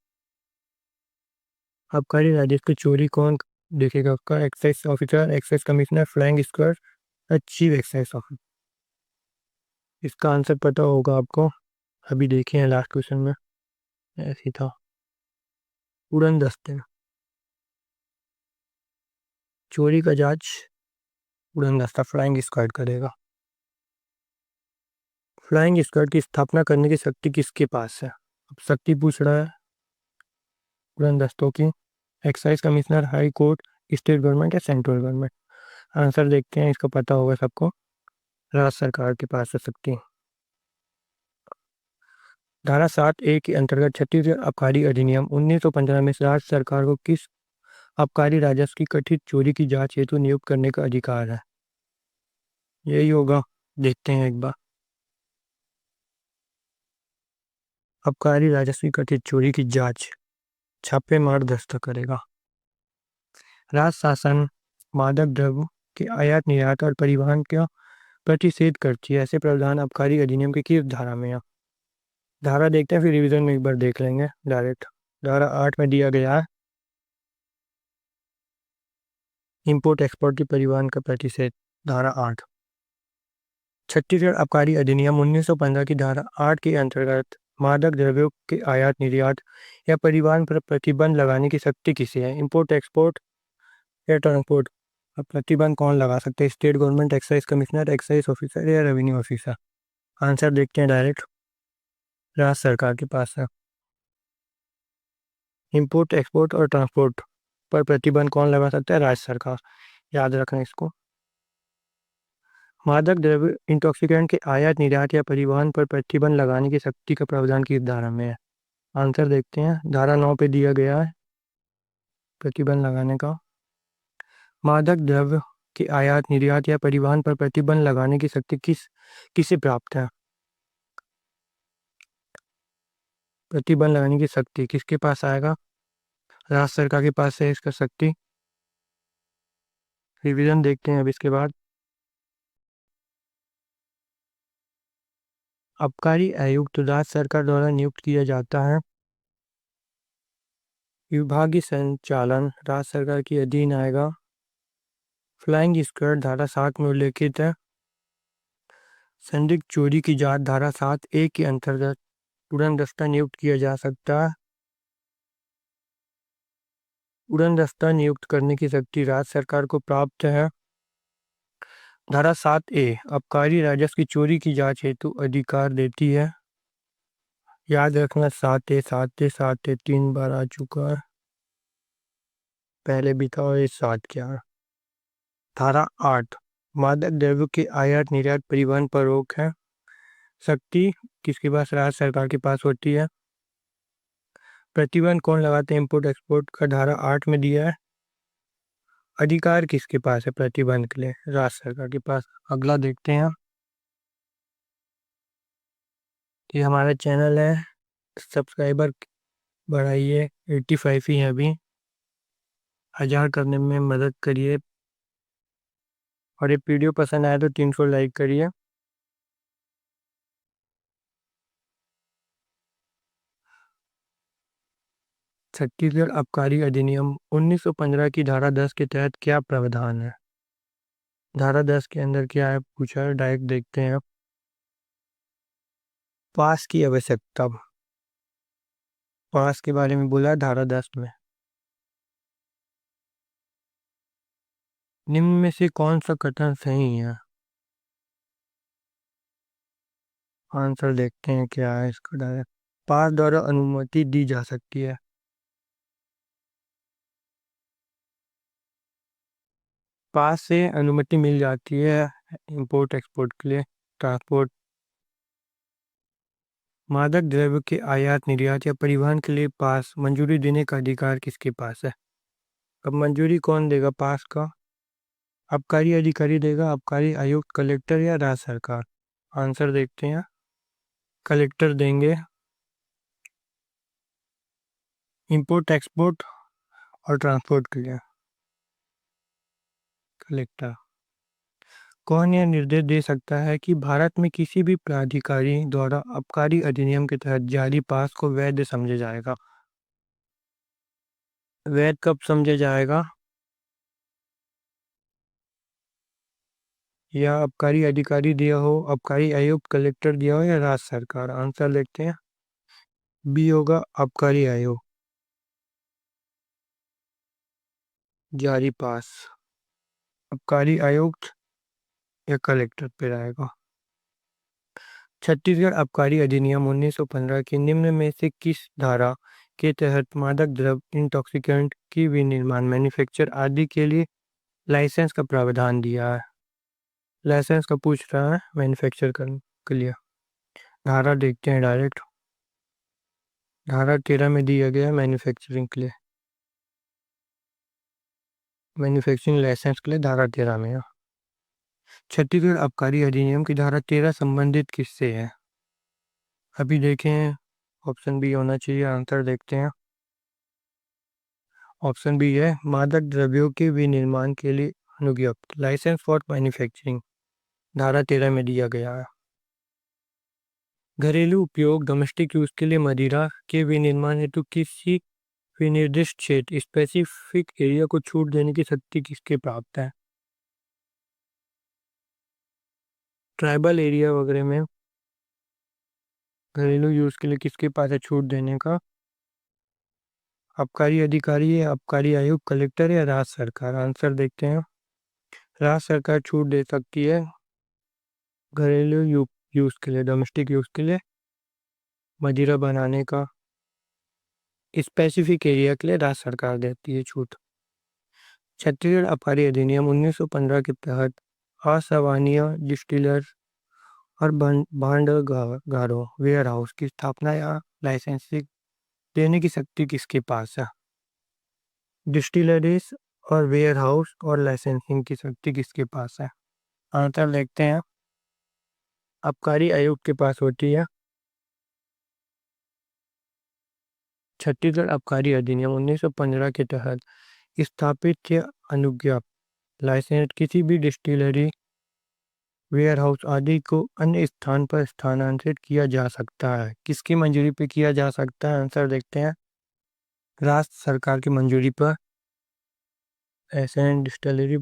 आबकारी राजस्व की चोरी कौन देखेगा? उसका excise officer, excise commissioner, flying squad, chief excise officer. इसका आंसर पता होगा आपको, अभी देखे हैं लास्ट क्वेश्चन में ऐसे ही था। उड़न दस्ते चोरी का जांच उड़न दस्ता फ्लाइंग स्क्वाड करेगा। फ्लाइंग स्क्वाड की स्थापना करने की शक्ति किसके पास है? अब शक्ति पूछ रहा है उड़न दस्तों की। Excise commissioner, high court, state government या सेंट्रल गवर्नमेंट? आंसर देखते हैं, इसका पता होगा सबको, राज्य सरकार के पास है शक्ति। धारा 7A के अंतर्गत छत्तीसगढ़ आबकारी अधिनियम 1915 में राज्य सरकार को किस आबकारी राजस्व की कथित चोरी की जांच हेतु नियुक्त करने का अधिकार है? यही होगा, देखते हैं एक बार। आबकारी राजस्व की कथित चोरी की जांच छापेमार दस्ता करेगा। राज्य शासन मादक द्रव्य के आयात निर्यात और परिवहन का प्रतिषेध करती है, ऐसे प्रावधान आबकारी अधिनियम की किस धारा में है? धारा देखते हैं, फिर रिवीजन में एक बार देख लेंगे डायरेक्ट। धारा 8 में दिया गया है इंपोर्ट एक्सपोर्ट की परिवहन का प्रतिषेध, धारा 8। छत्तीसगढ़ आबकारी अधिनियम 1915 की धारा 8 के अंतर्गत मादक द्रव्यों के आयात निर्यात या परिवहन पर प्रतिबंध लगाने की शक्ति किसे है? इंपोर्ट एक्सपोर्ट या ट्रांसपोर्ट? अब प्रतिबंध कौन लगा सकते हैं? State government, excise commissioner, excise officer या रेवेन्यू ऑफिसर? आंसर देखते हैं डायरेक्ट। राज्य सरकार के पास है। इंपोर्ट, एक्सपोर्ट और ट्रांसपोर्ट पर प्रतिबंध कौन लगा सकता है? राज्य सरकार। याद रखना इसको। मादक द्रव्य इंटॉक्सिकेंट के आयात, निर्यात या परिवहन पर प्रतिबंध लगाने की शक्ति का प्रावधान किस धारा में है? आंसर देखते हैं। धारा 9 पे दिया गया है प्रतिबंध लगाने का। मादक द्रव्य के आयात, निर्यात या परिवहन पर प्रतिबंध लगाने की शक्ति किसे प्राप्त है? प्रतिबंध लगाने की शक्ति किसके पास आएगा? राज्य सरकार के पास है इसका शक्ति। रिवीजन देखते हैं अब इसके बाद। आबकारी आयुक्त राज्य सरकार द्वारा नियुक्त किया जाता है। विभागीय संचालन राज्य सरकार के अधीन आएगा। फ्लाइंग स्क्वाड धारा 7 में उल्लेखित है। संदिग्ध चोरी की जांच धारा 7A के अंतर्गत उड़न दस्ता नियुक्त किया जा सकता है। उड़न दस्ता नियुक्त करने की शक्ति राज्य सरकार को प्राप्त है। धारा 7A आबकारी राजस्व की चोरी की जांच हेतु अधिकार देती है। याद रखना 7A 7A 7A 3 बार आ चुका है, पहले भी था और ये 7 क्या है। धारा 8 मादक द्रव्यों के आयात, निर्यात, परिवहन पर रोक है। शक्ति किसके पास? राज्य सरकार के पास होती है। प्रतिबंध कौन लगाते हैं? इंपोर्ट एक्सपोर्ट का धारा 8 में दिया है। अधिकार किसके पास है प्रतिबंध के लिए? राज्य सरकार के पास। अगला देखते हैं। ये हमारा चैनल है, सब्सक्राइबर बढ़ाइए, 85 ही है अभी, 1000 करने में मदद करिए। और ये वीडियो पसंद आया तो 300 लाइक करिए। छत्तीसगढ़ आबकारी अधिनियम 1915 की धारा 10 के तहत क्या प्रावधान है? धारा 10 के अंदर क्या है पूछा है, डायरेक्ट देखते हैं। पास की आवश्यकता, पास के बारे में बोला है धारा 10 में। निम्न में से कौन सा कथन सही है? आंसर देखते हैं क्या है इसका डायरेक्ट। पास द्वारा अनुमति दी जा सकती है। पास से अनुमति मिल जाती है इंपोर्ट एक्सपोर्ट के लिए, ट्रांसपोर्ट। मादक द्रव्य के आयात, निर्यात या परिवहन के लिए पास मंजूरी देने का अधिकार किसके पास है? अब मंजूरी कौन देगा पास का? आबकारी अधिकारी देगा, आबकारी आयुक्त, कलेक्टर या राज्य सरकार? आंसर देखते हैं। कलेक्टर देंगे। इंपोर्ट एक्सपोर्ट और ट्रांसपोर्ट के लिए कलेक्टर। कौन यह निर्देश दे सकता है कि भारत में किसी भी प्राधिकारी द्वारा आबकारी अधिनियम के तहत जारी पास को वैध समझा जाएगा? वैध कब समझा जाएगा? या आबकारी अधिकारी दिया हो, आबकारी आयुक्त, कलेक्टर दिया हो या राज्य सरकार? आंसर देखते हैं। बी होगा आबकारी आयोग, जारी पास। आबकारी आयुक्त या कलेक्टर पे रहेगा। छत्तीसगढ़ आबकारी अधिनियम 1915 की निम्न में से किस धारा के तहत मादक द्रव्य इंटॉक्सिकेंट की विनिर्माण, मैन्युफैक्चर आदि के लिए लाइसेंस का प्रावधान दिया है? लाइसेंस का पूछ रहा है मैन्युफैक्चर करने के लिए। धारा देखते हैं डायरेक्ट। धारा 13 में दिया गया है मैन्युफैक्चरिंग के लिए, मैन्युफैक्चरिंग लाइसेंस के लिए धारा 13 में है। छत्तीसगढ़ आबकारी अधिनियम की धारा 13 संबंधित किससे है? अभी देखें, ऑप्शन बी होना चाहिए। आंसर देखते हैं। ऑप्शन बी है मादक द्रव्यों के विनिर्माण के लिए अनुज्ञप्त, लाइसेंस फॉर मैन्युफैक्चरिंग, धारा 13 में दिया गया है। घरेलू उपयोग, डोमेस्टिक यूज के लिए मदिरा के विनिर्माण हेतु किसी विनिर्दिष्ट क्षेत्र, स्पेसिफिक एरिया को छूट देने की शक्ति किसके प्राप्त है? ट्राइबल एरिया वगैरह में घरेलू यूज के लिए किसके पास है छूट देने का? आबकारी अधिकारी है, आबकारी आयुक्त, कलेक्टर या राज्य सरकार? आंसर देखते हैं। राज्य सरकार छूट दे सकती है घरेलू यूज़ के लिए, डोमेस्टिक यूज़ के लिए मदिरा बनाने का स्पेसिफिक एरिया के लिए राज्य सरकार देती है छूट। छत्तीसगढ़ आबकारी अधिनियम 1915 के तहत असामान्य डिस्टिलर और भांडागारों वेयर हाउस की स्थापना या लाइसेंसिंग देने की शक्ति किसके पास है? डिस्टिलरीज और वेयर हाउस और लाइसेंसिंग की शक्ति किसके पास है? आंसर देखते हैं। आबकारी आयुक्त के पास होती है। छत्तीसगढ़ आबकारी अधिनियम 1915 के तहत स्थापित या अनुज्ञा लाइसेंस किसी भी डिस्टिलरी वेयर हाउस आदि को अन्य स्थान पर स्थानांतरित किया जा सकता है। किसकी मंजूरी पे किया जा सकता है? आंसर देखते हैं। राज्य सरकार की मंजूरी पर ऐसे डिस्टिलरी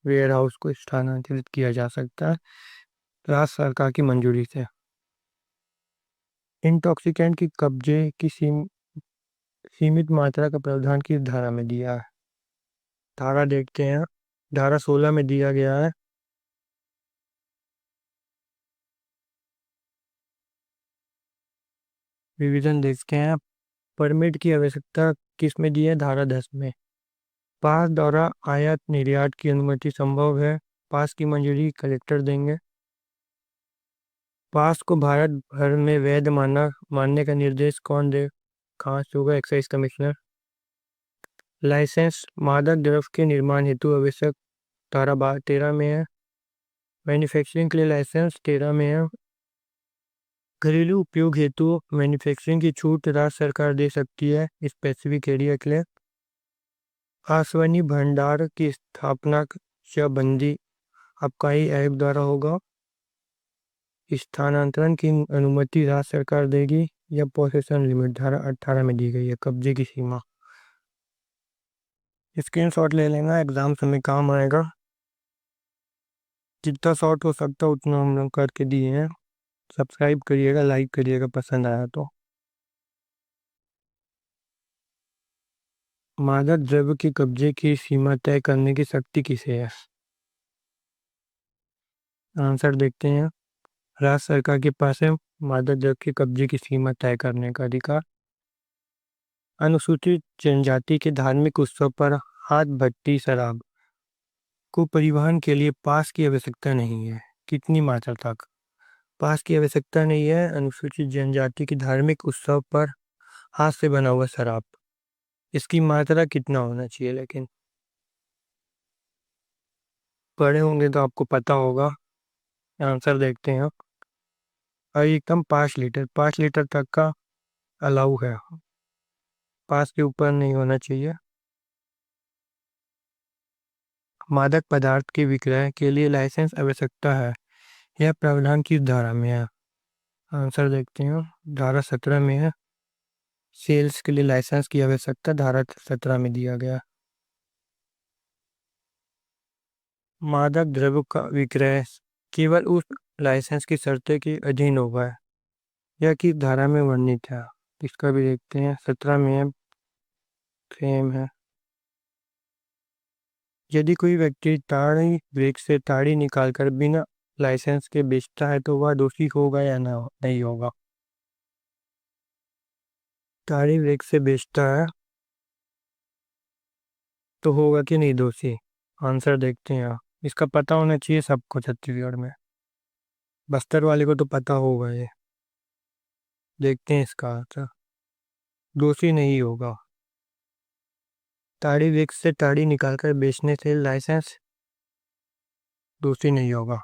वेयर हाउस को स्थानांतरित किया जा सकता है राज्य सरकार की मंजूरी से। इंटॉक्सिकेंट की कब्जे की सीमित मात्रा का प्रावधान किस धारा में दिया है? धारा देखते हैं। धारा 16 में दिया गया है। रिवीजन देखते हैं। परमिट की आवश्यकता किस में दी है? धारा 10 में। पास द्वारा आयात निर्यात की अनुमति संभव है। पास की मंजूरी कलेक्टर देंगे। पास को भारत भर में वैध मानने का निर्देश कौन दे? कहाँ से होगा? Excise commissioner. लाइसेंस मादक द्रव्य के निर्माण हेतु आवश्यक धारा 13 में है। मैन्युफैक्चरिंग के लिए लाइसेंस 13 में है। घरेलू उपयोग हेतु मैन्युफैक्चरिंग की छूट राज्य सरकार दे सकती है स्पेसिफिक एरिया के लिए। आसवनी भंडार की स्थापना या बंदी आबकारी आयुक्त द्वारा होगा। स्थानांतरण की अनुमति राज्य सरकार देगी या पोसेशन लिमिट धारा 18 में दी गई है, कब्जे की सीमा। स्क्रीनशॉट ले लेना, एग्जाम समय काम आएगा। जितना शॉर्ट हो सकता उतना हम लोग करके दिए हैं। सब्सक्राइब करिएगा, लाइक करिएगा पसंद आया तो। मादक द्रव्य के कब्जे की सीमा तय करने की शक्ति किसे है? आंसर देखते हैं। राज्य सरकार के पास है मादक द्रव्य के कब्जे की सीमा तय करने का अधिकार। अनुसूचित जनजाति के धार्मिक उत्सव पर हाथ भट्टी शराब को परिवहन के लिए पास की आवश्यकता नहीं है। कितनी मात्रा तक पास की आवश्यकता नहीं है? अनुसूचित जनजाति के धार्मिक उत्सव पर हाथ से बना हुआ शराब, इसकी मात्रा कितना होना चाहिए? लेकिन पढ़े होंगे तो आपको पता होगा। आंसर देखते हैं। अधिकतम 5 लीटर, 5 लीटर तक का अलाउ है, 5 के ऊपर नहीं होना चाहिए। मादक पदार्थ के विक्रय के लिए लाइसेंस आवश्यकता है, यह प्रावधान किस धारा में है? आंसर देखते हैं। धारा 17 में है। सेल्स के लिए लाइसेंस की आवश्यकता धारा 17 में दिया गया। मादक द्रव्य का विक्रय केवल उस लाइसेंस की शर्तें के अधीन होगा, यह किस धारा में वर्णित है? इसका भी देखते हैं। 17 में है, सेम है। यदि कोई व्यक्ति ताड़ी ब्रेक से ताड़ी निकालकर बिना लाइसेंस के बेचता है तो वह दोषी होगा या नहीं होगा? ताड़ी ब्रेक से बेचता है तो होगा कि नहीं दोषी? आंसर देखते हैं। इसका पता होना चाहिए सबको छत्तीसगढ़ में, बस्तर वाले को तो पता होगा ये। देखते हैं इसका आंसर। दोषी नहीं होगा। ताड़ी ब्रेक से ताड़ी निकालकर बेचने से लाइसेंस दोषी नहीं होगा।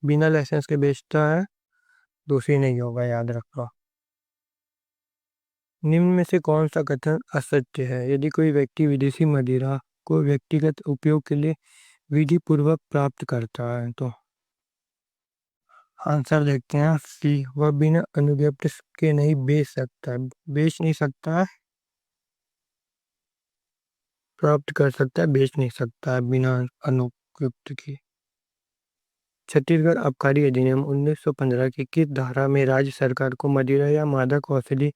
बिना लाइसेंस के बेचता है, दोषी नहीं होगा, याद रखना। निम्न में से कौन सा कथन असत्य है? यदि कोई व्यक्ति विदेशी मदिरा को व्यक्तिगत उपयोग के लिए विधि पूर्वक प्राप्त करता है तो? आंसर देखते हैं। सी, वह बिना अनुज्ञप्त के नहीं बेच सकता, बेच नहीं सकता है, प्राप्त कर सकता है, बेच नहीं सकता है बिना अनुज्ञप्त के। छत्तीसगढ़ आबकारी अधिनियम 1915 की किस धारा में राज्य सरकार को मदिरा या मादक औषधि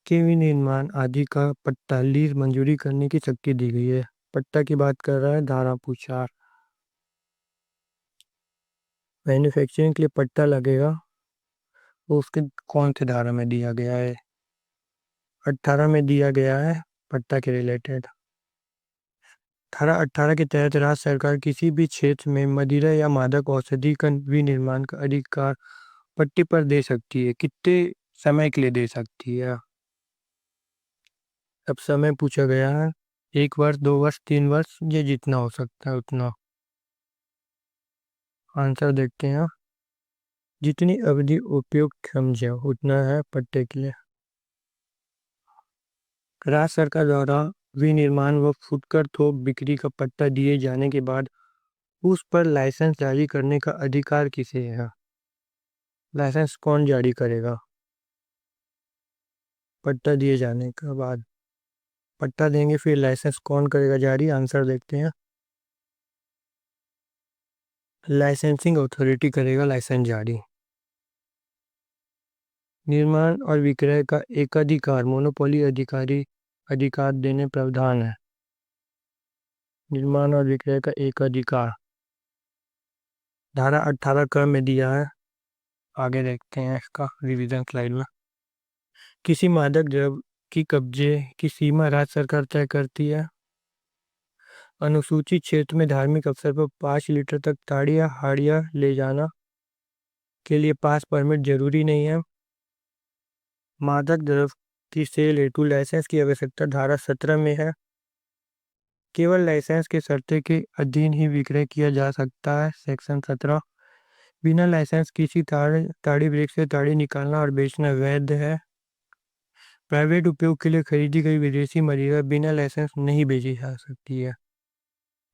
के विनिर्माण आदि का 45 मंजूरी करने की शक्ति दी गई है? पट्टा की बात कर रहा है, धारा पूछा। मैन्युफैक्चरिंग के लिए पट्टा लगेगा, वो उसके कौन से धारा में दिया गया है? 18 में दिया गया है पट्टा के रिलेटेड। धारा 18 के तहत राज्य सरकार किसी भी क्षेत्र में मदिरा या मादक औषधि का विनिर्माण का अधिकार पट्टे पर दे सकती है। कितने समय के लिए दे सकती है? अब समय पूछा गया है 1 वर्ष, 2 वर्ष, 3 वर्ष, ये जितना हो सकता है उतना। आंसर देखते हैं। जितनी अवधि उपयुक्त समझे उतना है पट्टे के लिए। राज्य सरकार द्वारा विनिर्माण व फुटकर थोक बिक्री का पट्टा दिए जाने के बाद उस पर लाइसेंस जारी करने का अधिकार किसे है? लाइसेंस कौन जारी करेगा? पट्टा दिए जाने के बाद पट्टा देंगे, फिर लाइसेंस कौन करेगा जारी? आंसर देखते हैं। लाइसेंसिंग अथॉरिटी करेगा लाइसेंस जारी। निर्माण और विक्रय का एकाधिकार मोनोपोली अधिकार देने प्रावधान है। निर्माण और विक्रय का एकाधिकार धारा 18 क में दिया है। आगे देखते हैं इसका रिवीजन स्लाइड में। किसी मादक द्रव्य की कब्जे की सीमा राज्य सरकार तय करती है। अनुसूचित क्षेत्र में धार्मिक अवसर पर 5 लीटर तक ताड़ी या हाड़िया ले जाना के लिए पास परमिट जरूरी नहीं है। मादक द्रव्य की सेल हेतु लाइसेंस की आवश्यकता धारा 17 में है। केवल लाइसेंस के शर्तें के अधीन ही विक्रय किया जा सकता है, सेक्शन 17। बिना लाइसेंस किसी ताड़ी वृक्ष से ताड़ी निकालना और बेचना वैध है। प्राइवेट उपयोग के लिए खरीदी गई विदेशी मदिरा बिना लाइसेंस नहीं बेची जा सकती है।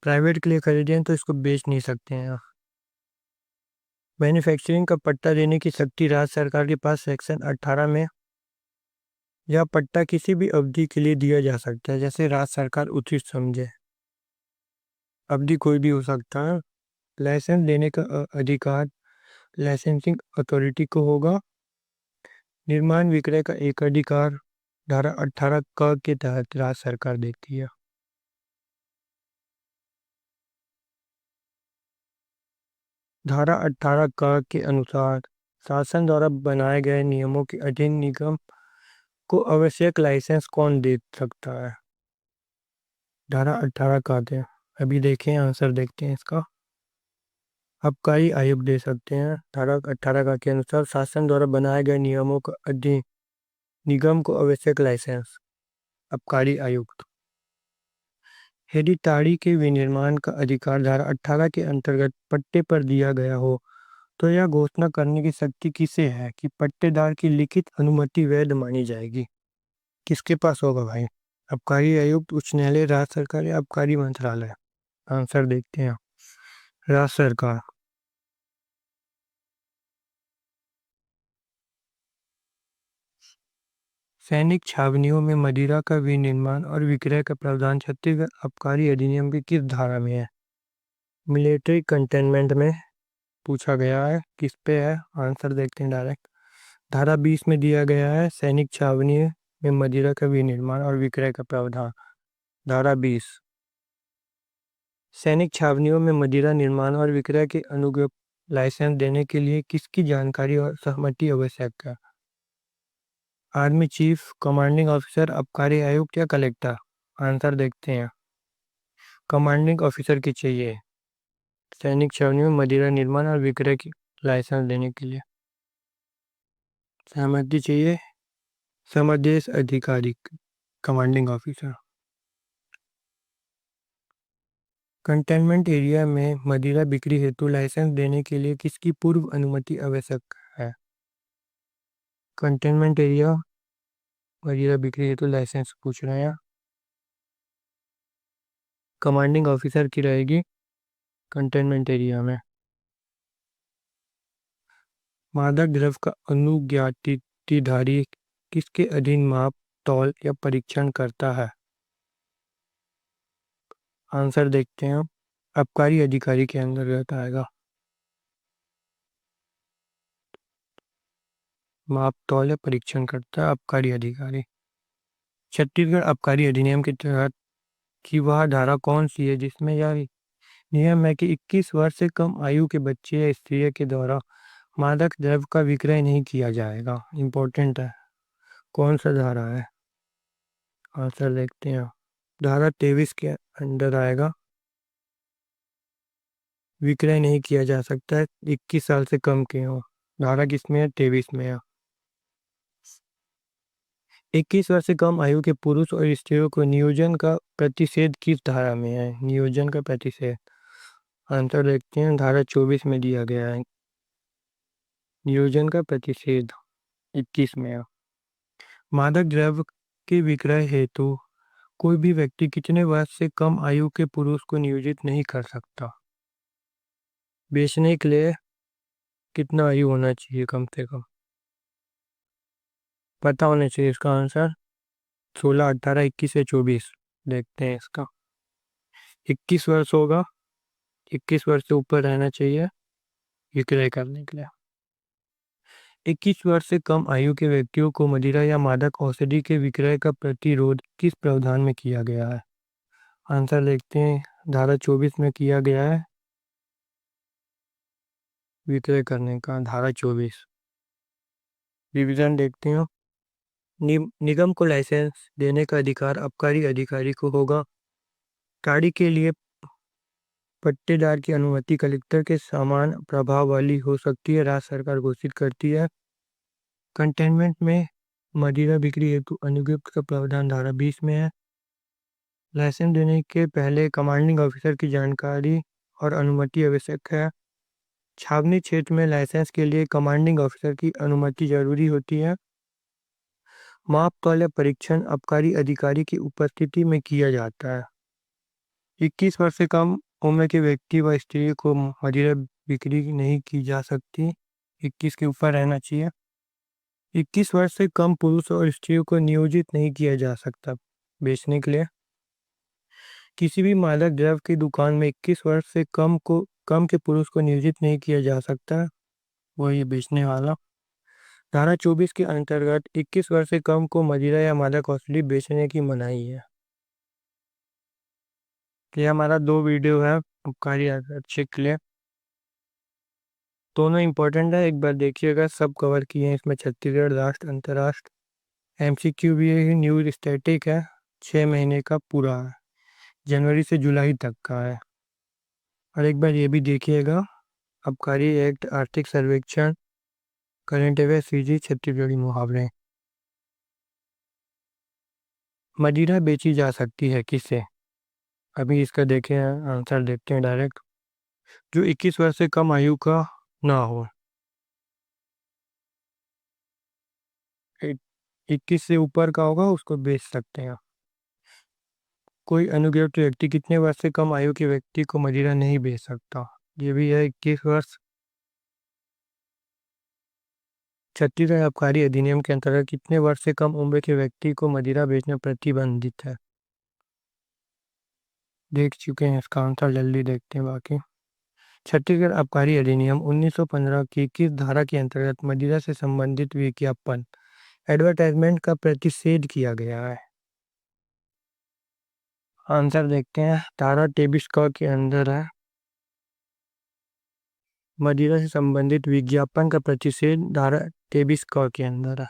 प्राइवेट के लिए खरीदे हैं तो इसको बेच नहीं सकते हैं। मैन्युफैक्चरिंग का पट्टा देने की शक्ति राज्य सरकार के पास सेक्शन 18 में। यह पट्टा किसी भी अवधि के लिए दिया जा सकता है, जैसे राज्य सरकार उचित समझे। अवधि कोई भी हो सकता है। लाइसेंस देने का अधिकार लाइसेंसिंग अथॉरिटी को होगा। निर्माण विक्रय का एक अधिकार धारा 18 क के तहत राज्य सरकार देती है। धारा 18 क के अनुसार शासन द्वारा बनाए गए नियमों के अधीन निगम को आवश्यक लाइसेंस कौन दे सकता है? धारा 18 का दे। अभी देखें, आंसर देखते हैं इसका। आबकारी आयुक्त दे सकते हैं। धारा 18 का के अनुसार शासन द्वारा बनाए गए नियमों का अधीन निगम को आवश्यक लाइसेंस आबकारी आयुक्त। यदि ताड़ी के विनिर्माण का अधिकार धारा 18 के अंतर्गत पट्टे पर दिया गया हो तो यह घोषणा करने की शक्ति किसे है कि पट्टेदार की लिखित अनुमति वैध मानी जाएगी? किसके पास होगा भाई? आबकारी आयुक्त, उच्च न्यायालय, राज्य सरकार या आबकारी मंत्रालय? आंसर देखते हैं। राज्य सरकार। सैनिक छावनियों में मदिरा का विनिर्माण और विक्रय का प्रावधान छत्तीसगढ़ आबकारी अधिनियम की किस धारा में है? मिलिट्री कंटेनमेंट में पूछा गया है। किस पे है? आंसर देखते हैं डायरेक्ट। धारा 20 में दिया गया है सैनिक छावनी में मदिरा का विनिर्माण और विक्रय का प्रावधान। धारा 20। सैनिक छावनियों में मदिरा निर्माण और विक्रय के अनुज्ञा लाइसेंस देने के लिए किसकी जानकारी और सहमति आवश्यक है? आर्मी चीफ, कमांडिंग ऑफिसर, आबकारी आयुक्त या कलेक्टर? आंसर देखते हैं। कमांडिंग ऑफिसर की चाहिए सैनिक छावनी में मदिरा निर्माण और विक्रय की लाइसेंस देने के लिए। सहमति चाहिए समादेश अधिकारी, कमांडिंग ऑफिसर। कंटेनमेंट एरिया में मदिरा बिक्री हेतु लाइसेंस देने के लिए किसकी पूर्व अनुमति आवश्यक है? कंटेनमेंट एरिया मदिरा बिक्री हेतु लाइसेंस पूछ रहे हैं। कमांडिंग ऑफिसर की रहेगी कंटेनमेंट एरिया में। मादक द्रव्य का अनुज्ञातिधारी किसके अधीन माप, तौल या परीक्षण करता है? आंसर देखते हैं। आबकारी अधिकारी के अंतर्गत आएगा। माप, तौल या परीक्षण करता है आबकारी अधिकारी। छत्तीसगढ़ आबकारी अधिनियम के तहत कि वह धारा कौन सी है जिसमें यह नियम है कि 21 वर्ष से कम आयु के बच्चे या स्त्री के द्वारा मादक द्रव्य का विक्रय नहीं किया जाएगा। इम्पोर्टेंट है। कौन सा धारा है? आंसर देखते हैं। धारा 23 के अंडर आएगा। विक्रय नहीं किया जा सकता है 21 साल से कम के हो। धारा किसमें है? 23 में है। 21 वर्ष से कम आयु के पुरुष और स्त्रियों को नियोजन का प्रतिषेध किस धारा में है? नियोजन का प्रतिषेध। आंसर देखते हैं। धारा 24 में दिया गया है। नियोजन का प्रतिषेध 21 में है। मादक द्रव्य के विक्रय हेतु कोई भी व्यक्ति कितने वर्ष से कम आयु के पुरुष को नियोजित नहीं कर सकता? बेचने के लिए कितना आयु होना चाहिए कम से कम? पता होना चाहिए इसका आंसर। 16, 18, 21 या 24। देखते हैं इसका। 21 वर्ष होगा। 21 वर्ष से ऊपर रहना चाहिए विक्रय करने के लिए। 21 वर्ष से कम आयु के व्यक्तियों को मदिरा या मादक औषधि के विक्रय का प्रतिरोध किस प्रावधान में किया गया है? आंसर देखते हैं। धारा 24 में किया गया है विक्रय करने का। धारा 24। रिवीजन देखते हैं। निगम को लाइसेंस देने का अधिकार आबकारी अधिकारी को होगा। गाड़ी के लिए पट्टेदार की अनुमति कलेक्टर के समान प्रभाव वाली हो सकती है। राज्य सरकार घोषित करती है। कंटेनमेंट में मदिरा बिक्री हेतु अनुज्ञप्त का प्रावधान धारा 20 में है। लाइसेंस देने के पहले कमांडिंग ऑफिसर की जानकारी और अनुमति आवश्यक है। छावनी क्षेत्र में लाइसेंस के लिए कमांडिंग ऑफिसर की अनुमति जरूरी होती है। माप तौल या परीक्षण आबकारी अधिकारी की उपस्थिति में किया जाता है। 21 वर्ष से कम उम्र के व्यक्ति व स्त्री को मदिरा बिक्री नहीं की जा सकती। 21 के ऊपर रहना चाहिए। 21 वर्ष से कम पुरुष और स्त्रियों को नियोजित नहीं किया जा सकता बेचने के लिए। किसी भी मादक द्रव्य की दुकान में 21 वर्ष से कम के पुरुष को नियोजित नहीं किया जा सकता। वो ये बेचने वाला। धारा 24 के अंतर्गत 21 वर्ष से कम को मदिरा या मादक औषधि बेचने की मनाही है। ये हमारा 2 वीडियो है आबकारी अच्छे के लिए। दोनों इंपॉर्टेंट है। एक बार देखिएगा। सब कवर किए हैं इसमें। छत्तीसगढ़, राष्ट्र, अंतर्राष्ट्र। एमसीक्यू भी है। न्यूज स्टैटिक है। 6 महीने का पूरा है। जनवरी से जुलाई तक का है। और एक बार ये भी देखिएगा। आबकारी एक्ट, आर्थिक सर्वेक्षण, करंट अफेयर सीजी, छत्तीसगढ़ी मुहावरे। मदिरा बेची जा सकती है किससे? अभी इसका देखें आंसर देखते हैं डायरेक्ट। जो 21 वर्ष से कम आयु का ना हो। 21 से ऊपर का होगा उसको बेच सकते हैं। कोई अनुज्ञप्त व्यक्ति कितने वर्ष से कम आयु के व्यक्ति को मदिरा नहीं बेच सकता? ये भी है 21 वर्ष। छत्तीसगढ़ आबकारी अधिनियम के अंतर्गत कितने वर्ष से कम उम्र के व्यक्ति को मदिरा बेचना प्रतिबंधित है? देख चुके हैं इसका आंसर। जल्दी देखते हैं बाकी। छत्तीसगढ़ आबकारी अधिनियम 1915 की किस धारा के अंतर्गत मदिरा से संबंधित विज्ञापन एडवर्टाइजमेंट का प्रतिषेध किया गया है? आंसर देखते हैं। धारा 23 क के अंदर है। मदिरा से संबंधित विज्ञापन का प्रतिषेध धारा 23 क के अंदर है।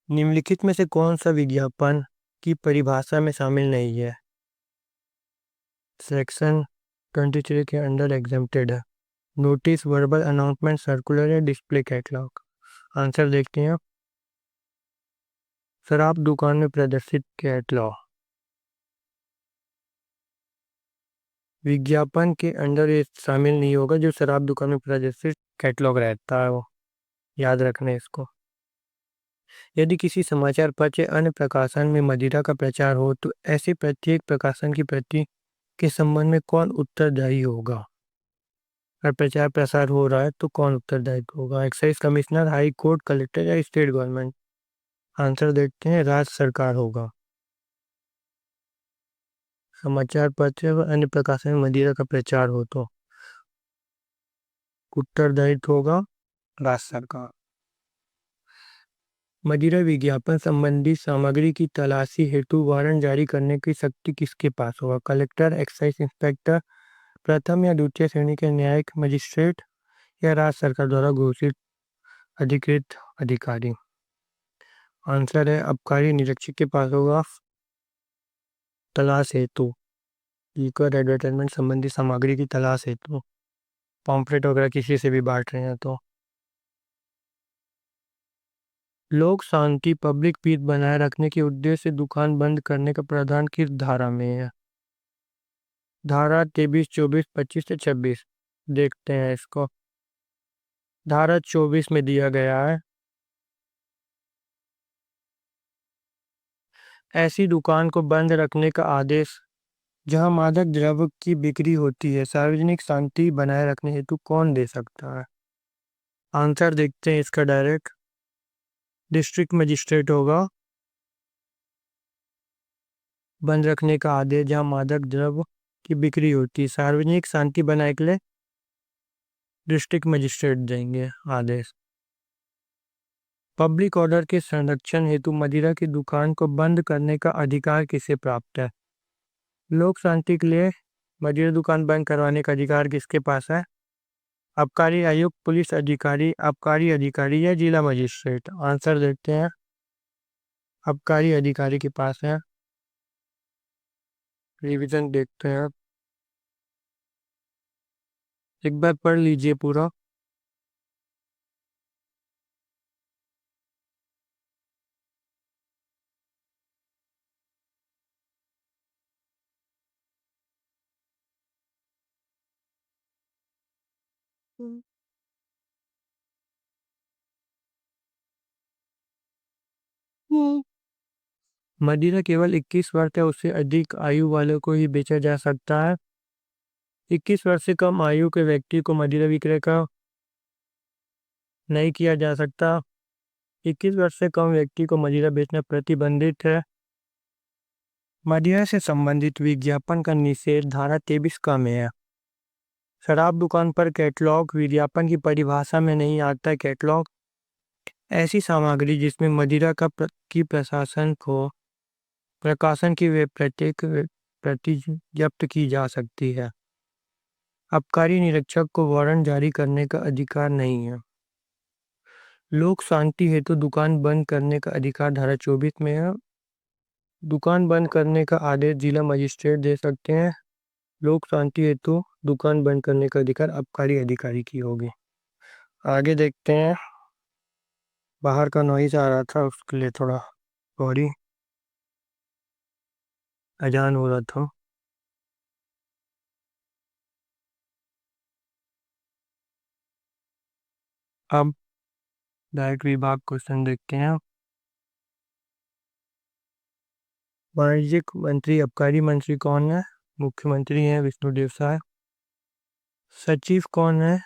निम्नलिखित में से कौन सा विज्ञापन की परिभाषा में शामिल नहीं है? सेक्शन 23 के अंडर एग्जेम्प्टेड है। नोटिस, वर्बल अनाउंसमेंट, सर्कुलर या डिस्प्ले कैटलॉग। आंसर देखते हैं। शराब दुकान में प्रदर्शित कैटलॉग विज्ञापन के अंडर ये शामिल नहीं होगा। जो शराब दुकान में प्रदर्शित कैटलॉग रहता है वो याद रखना है इसको। यदि किसी समाचार पत्र या अन्य प्रकाशन में मदिरा का प्रचार हो तो ऐसे प्रत्येक प्रकाशन की प्रति के संबंध में कौन उत्तरदायी होगा? अगर प्रचार प्रसार हो रहा है तो कौन उत्तरदायी होगा? Excise commissioner, high court, collector या स्टेट गवर्नमेंट? आंसर देखते हैं। राज्य सरकार होगा। समाचार पत्र व अन्य प्रकाशन में मदिरा का प्रचार हो तो उत्तरदायित्व होगा राज्य सरकार। मदिरा विज्ञापन संबंधी सामग्री की तलाशी हेतु वारंट जारी करने की शक्ति किसके पास होगा? कलेक्टर, एक्साइज इंस्पेक्टर, प्रथम या द्वितीय श्रेणी के न्यायिक मजिस्ट्रेट या राज्य सरकार द्वारा घोषित अधिकृत अधिकारी। आंसर है आबकारी निरीक्षक के पास होगा तलाश हेतु, लीकर एडवर्टाइजमेंट संबंधी सामग्री की तलाश हेतु, पॉम्पलेट वगैरह किसी से भी बांट रहे हैं तो। लोक शांति पब्लिक पीस बनाए रखने के उद्देश्य से दुकान बंद करने का प्रावधान किस धारा में है? धारा 23, 24, 25 से 26। देखते हैं इसको। धारा 24 में दिया गया है, ऐसी दुकान को बंद रखने का आदेश जहां मादक द्रव्य की बिक्री होती है सार्वजनिक शांति बनाए रखने हेतु कौन दे सकता है? आंसर देखते हैं इसका डायरेक्ट। डिस्ट्रिक्ट मजिस्ट्रेट होगा। बंद रखने का आदेश जहां मादक द्रव्य की बिक्री होती है सार्वजनिक शांति बनाए के लिए डिस्ट्रिक्ट मजिस्ट्रेट देंगे आदेश। पब्लिक ऑर्डर के संरक्षण हेतु मदिरा की दुकान को बंद करने का अधिकार किसे प्राप्त है? लोक शांति के लिए मदिरा दुकान बंद करवाने का अधिकार किसके पास है? आबकारी आयुक्त, पुलिस अधिकारी, आबकारी अधिकारी या जिला मजिस्ट्रेट। आंसर देखते हैं। आबकारी अधिकारी के पास है। रिवीजन देखते हैं, एक बार पढ़ लीजिए पूरा। मदिरा केवल 21 वर्ष या उससे अधिक आयु वालों को ही बेचा जा सकता है। 21 वर्ष से कम आयु के व्यक्ति को मदिरा विक्रय का नहीं किया जा सकता। 21 वर्ष से कम व्यक्ति को मदिरा बेचना प्रतिबंधित है। मदिरा से संबंधित विज्ञापन का निषेध धारा 23 का में है। शराब दुकान पर कैटलॉग विज्ञापन की परिभाषा में नहीं आता है। कैटलॉग ऐसी सामग्री जिसमें मदिरा की प्रशासन को प्रकाशन की वे प्रत्येक प्रति जब्त की जा सकती है। आबकारी निरीक्षक को वारंट जारी करने का अधिकार नहीं है। लोक शांति हेतु दुकान बंद करने का अधिकार धारा 24 में है। दुकान बंद करने का आदेश जिला मजिस्ट्रेट दे सकते हैं। लोक शांति हेतु दुकान बंद करने का अधिकार आबकारी अधिकारी की होगी। आगे देखते हैं। बाहर का नॉइज आ रहा था उसके लिए थोड़ा सॉरी, अजान हो रहा था। अब डायरेक्ट विभाग क्वेश्चन देखते हैं। वाणिज्यिक मंत्री आबकारी मंत्री कौन है? मुख्यमंत्री हैं विष्णुदेव साय। सचिव कौन है?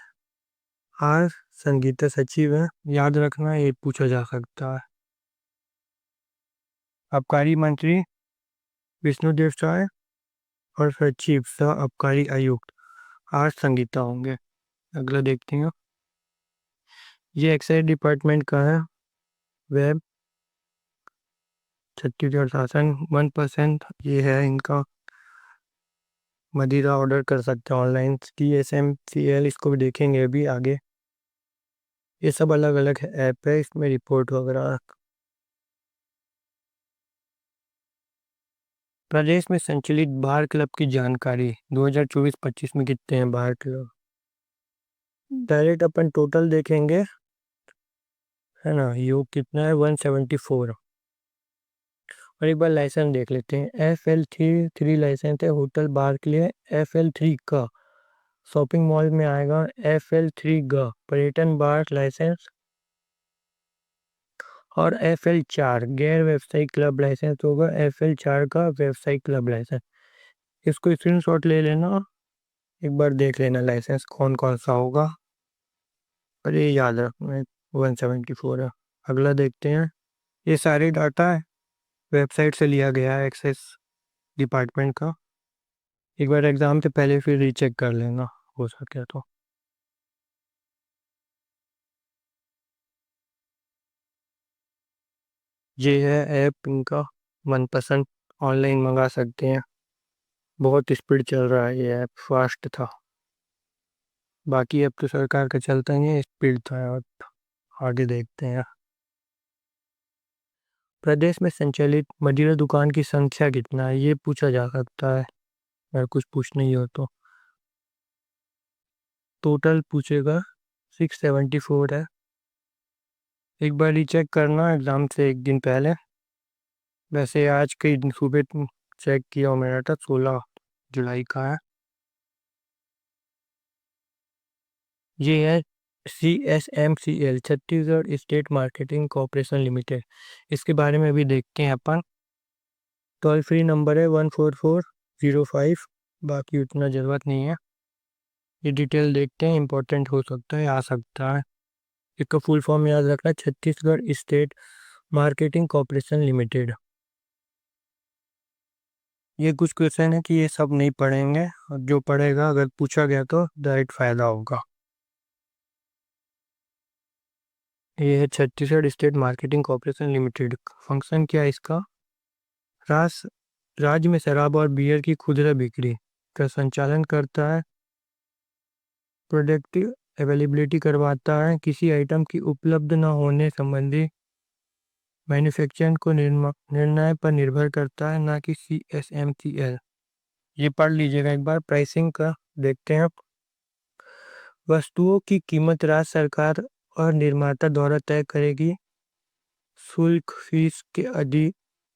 आर संगीता सचिव है। याद रखना ये पूछा जा सकता है। आबकारी मंत्री विष्णुदेव साय और सचिव सह आबकारी आयुक्त आर संगीता होंगे। अगला देखते हैं। ये एक्साइज डिपार्टमेंट का है वेब। छत्तीसगढ़ शासन 1% ये है इनका। मदिरा ऑर्डर कर सकते हैं ऑनलाइन। TSMCL इसको भी देखेंगे अभी आगे। ये सब अलग अलग ऐप है, इसमें रिपोर्ट वगैरह। प्रदेश में संचालित बार क्लब की जानकारी 2024-25 में कितने हैं बार क्लब? डायरेक्ट अपन टोटल देखेंगे है ना। योग कितना है? 174। और एक बार लाइसेंस देख लेते हैं। FL3 लाइसेंस है होटल बार के लिए। FL3 का शॉपिंग मॉल में आएगा। FL3 का पर्यटन बार लाइसेंस और FL4 गैर व्यवसायिक क्लब लाइसेंस होगा। FL4 का व्यवसायिक क्लब लाइसेंस। इसको स्क्रीनशॉट ले लेना, एक बार देख लेना लाइसेंस कौन कौन सा होगा। और ये याद रखना 174 है। अगला देखते हैं। ये सारे डाटा वेबसाइट से लिया गया है एक्साइज डिपार्टमेंट का। एक बार एग्ज़ाम से पहले फिर रीचेक कर लेना हो सके तो। ये है ऐप इनका मनपसंद, ऑनलाइन मंगा सकते हैं। बहुत स्पीड चल रहा है, ये ऐप फास्ट था। बाकी अब तो सरकार का चलता ही है, स्पीड था। और आगे देखते हैं। प्रदेश में संचालित मदिरा दुकान की संख्या कितना है, ये पूछा जा सकता है अगर कुछ पूछना ही हो तो। टोटल पूछेगा 674 है। एक बार रीचेक करना एग्ज़ाम से एक दिन पहले। वैसे आज के सुबह चेक किया मेरा था, 16 जुलाई का है। ये है CSMCL, Chhattisgarh state marketing corporation limited. इसके बारे में भी देखते हैं अपन। टोल फ्री नंबर है 14405। बाकी उतना ज़रूरत नहीं है। ये डिटेल देखते हैं, इंपॉर्टेंट हो सकता है, आ सकता है। इसका फुल फॉर्म याद रखना, Chhattisgarh state marketing corporation limited. ये कुछ क्वेश्चन है कि ये सब नहीं पढ़ेंगे, और जो पढ़ेगा अगर पूछा गया तो डायरेक्ट फायदा होगा। ये है Chhattisgarh state marketing corporation limited. Function क्या है इसका? रास राज्य में शराब और बियर की खुदरा बिक्री का संचालन करता है। प्रोडक्ट अवेलेबिलिटी करवाता है। किसी आइटम की उपलब्ध न होने संबंधी मैन्युफैक्चरर को निर्णय पर निर्भर करता है, ना कि CSMCL। ये पढ़ लीजिएगा एक बार। प्राइसिंग का देखते हैं। वस्तुओं की कीमत राज्य सरकार और निर्माता द्वारा तय करेगी। शुल्क फीस के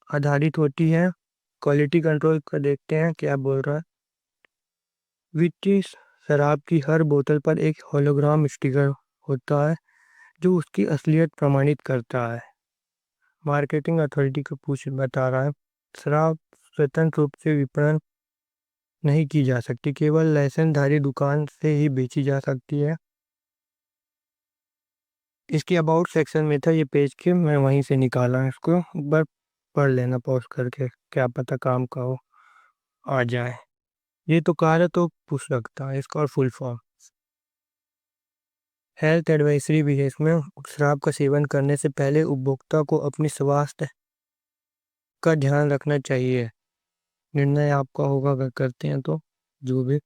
आधारित होती है। क्वालिटी कंट्रोल का देखते हैं क्या बोल रहा है। वित्तीय शराब की हर बोतल पर एक होलोग्राम स्टिकर होता है जो उसकी असलियत प्रमाणित करता है। मार्केटिंग अथॉरिटी को पूछ बता रहा है। शराब स्वतंत्र रूप से विपणन नहीं की जा सकती, केवल लाइसेंसधारी दुकान से ही बेची जा सकती है। इसकी अबाउट सेक्शन में था ये पेज के, मैं वहीं से निकाला इसको। एक बार पढ़ लेना पॉज करके, क्या पता काम का हो, आ जाए। ये तो कहा है तो पूछ सकता है इसका। और फुल फॉर्म हेल्थ एडवाइजरी भी है इसमें। शराब का सेवन करने से पहले उपभोक्ता को अपनी स्वास्थ्य का ध्यान रखना चाहिए। निर्णय आपका होगा अगर करते हैं तो, जो भी।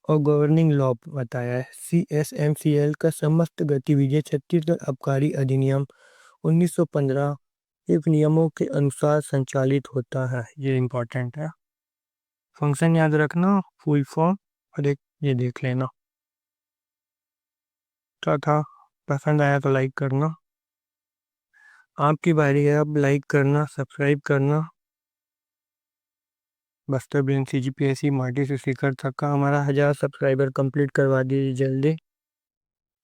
और गवर्निंग लॉ बताया है। CSMCL का समस्त गतिविधियां छत्तीसगढ़ आबकारी अधिनियम 1915 के नियमों के अनुसार संचालित होता है। ये इम्पोर्टेंट है। फंक्शन याद रखना, फुल फॉर्म, और एक ये देख लेना। क्या था? पसंद आया तो लाइक करना। आपकी बारी है अब लाइक करना, सब्सक्राइब करना। बस्तर ब्रेन CGPSC माटी से शिखर तक का हमारा 1000 सब्सक्राइबर कंप्लीट करवा दीजिए जल्दी।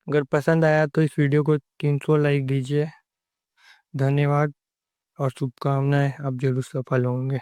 अगर पसंद आया तो इस वीडियो को 300 लाइक दीजिए। धन्यवाद और शुभकामनाएं, आप जरूर सफल होंगे।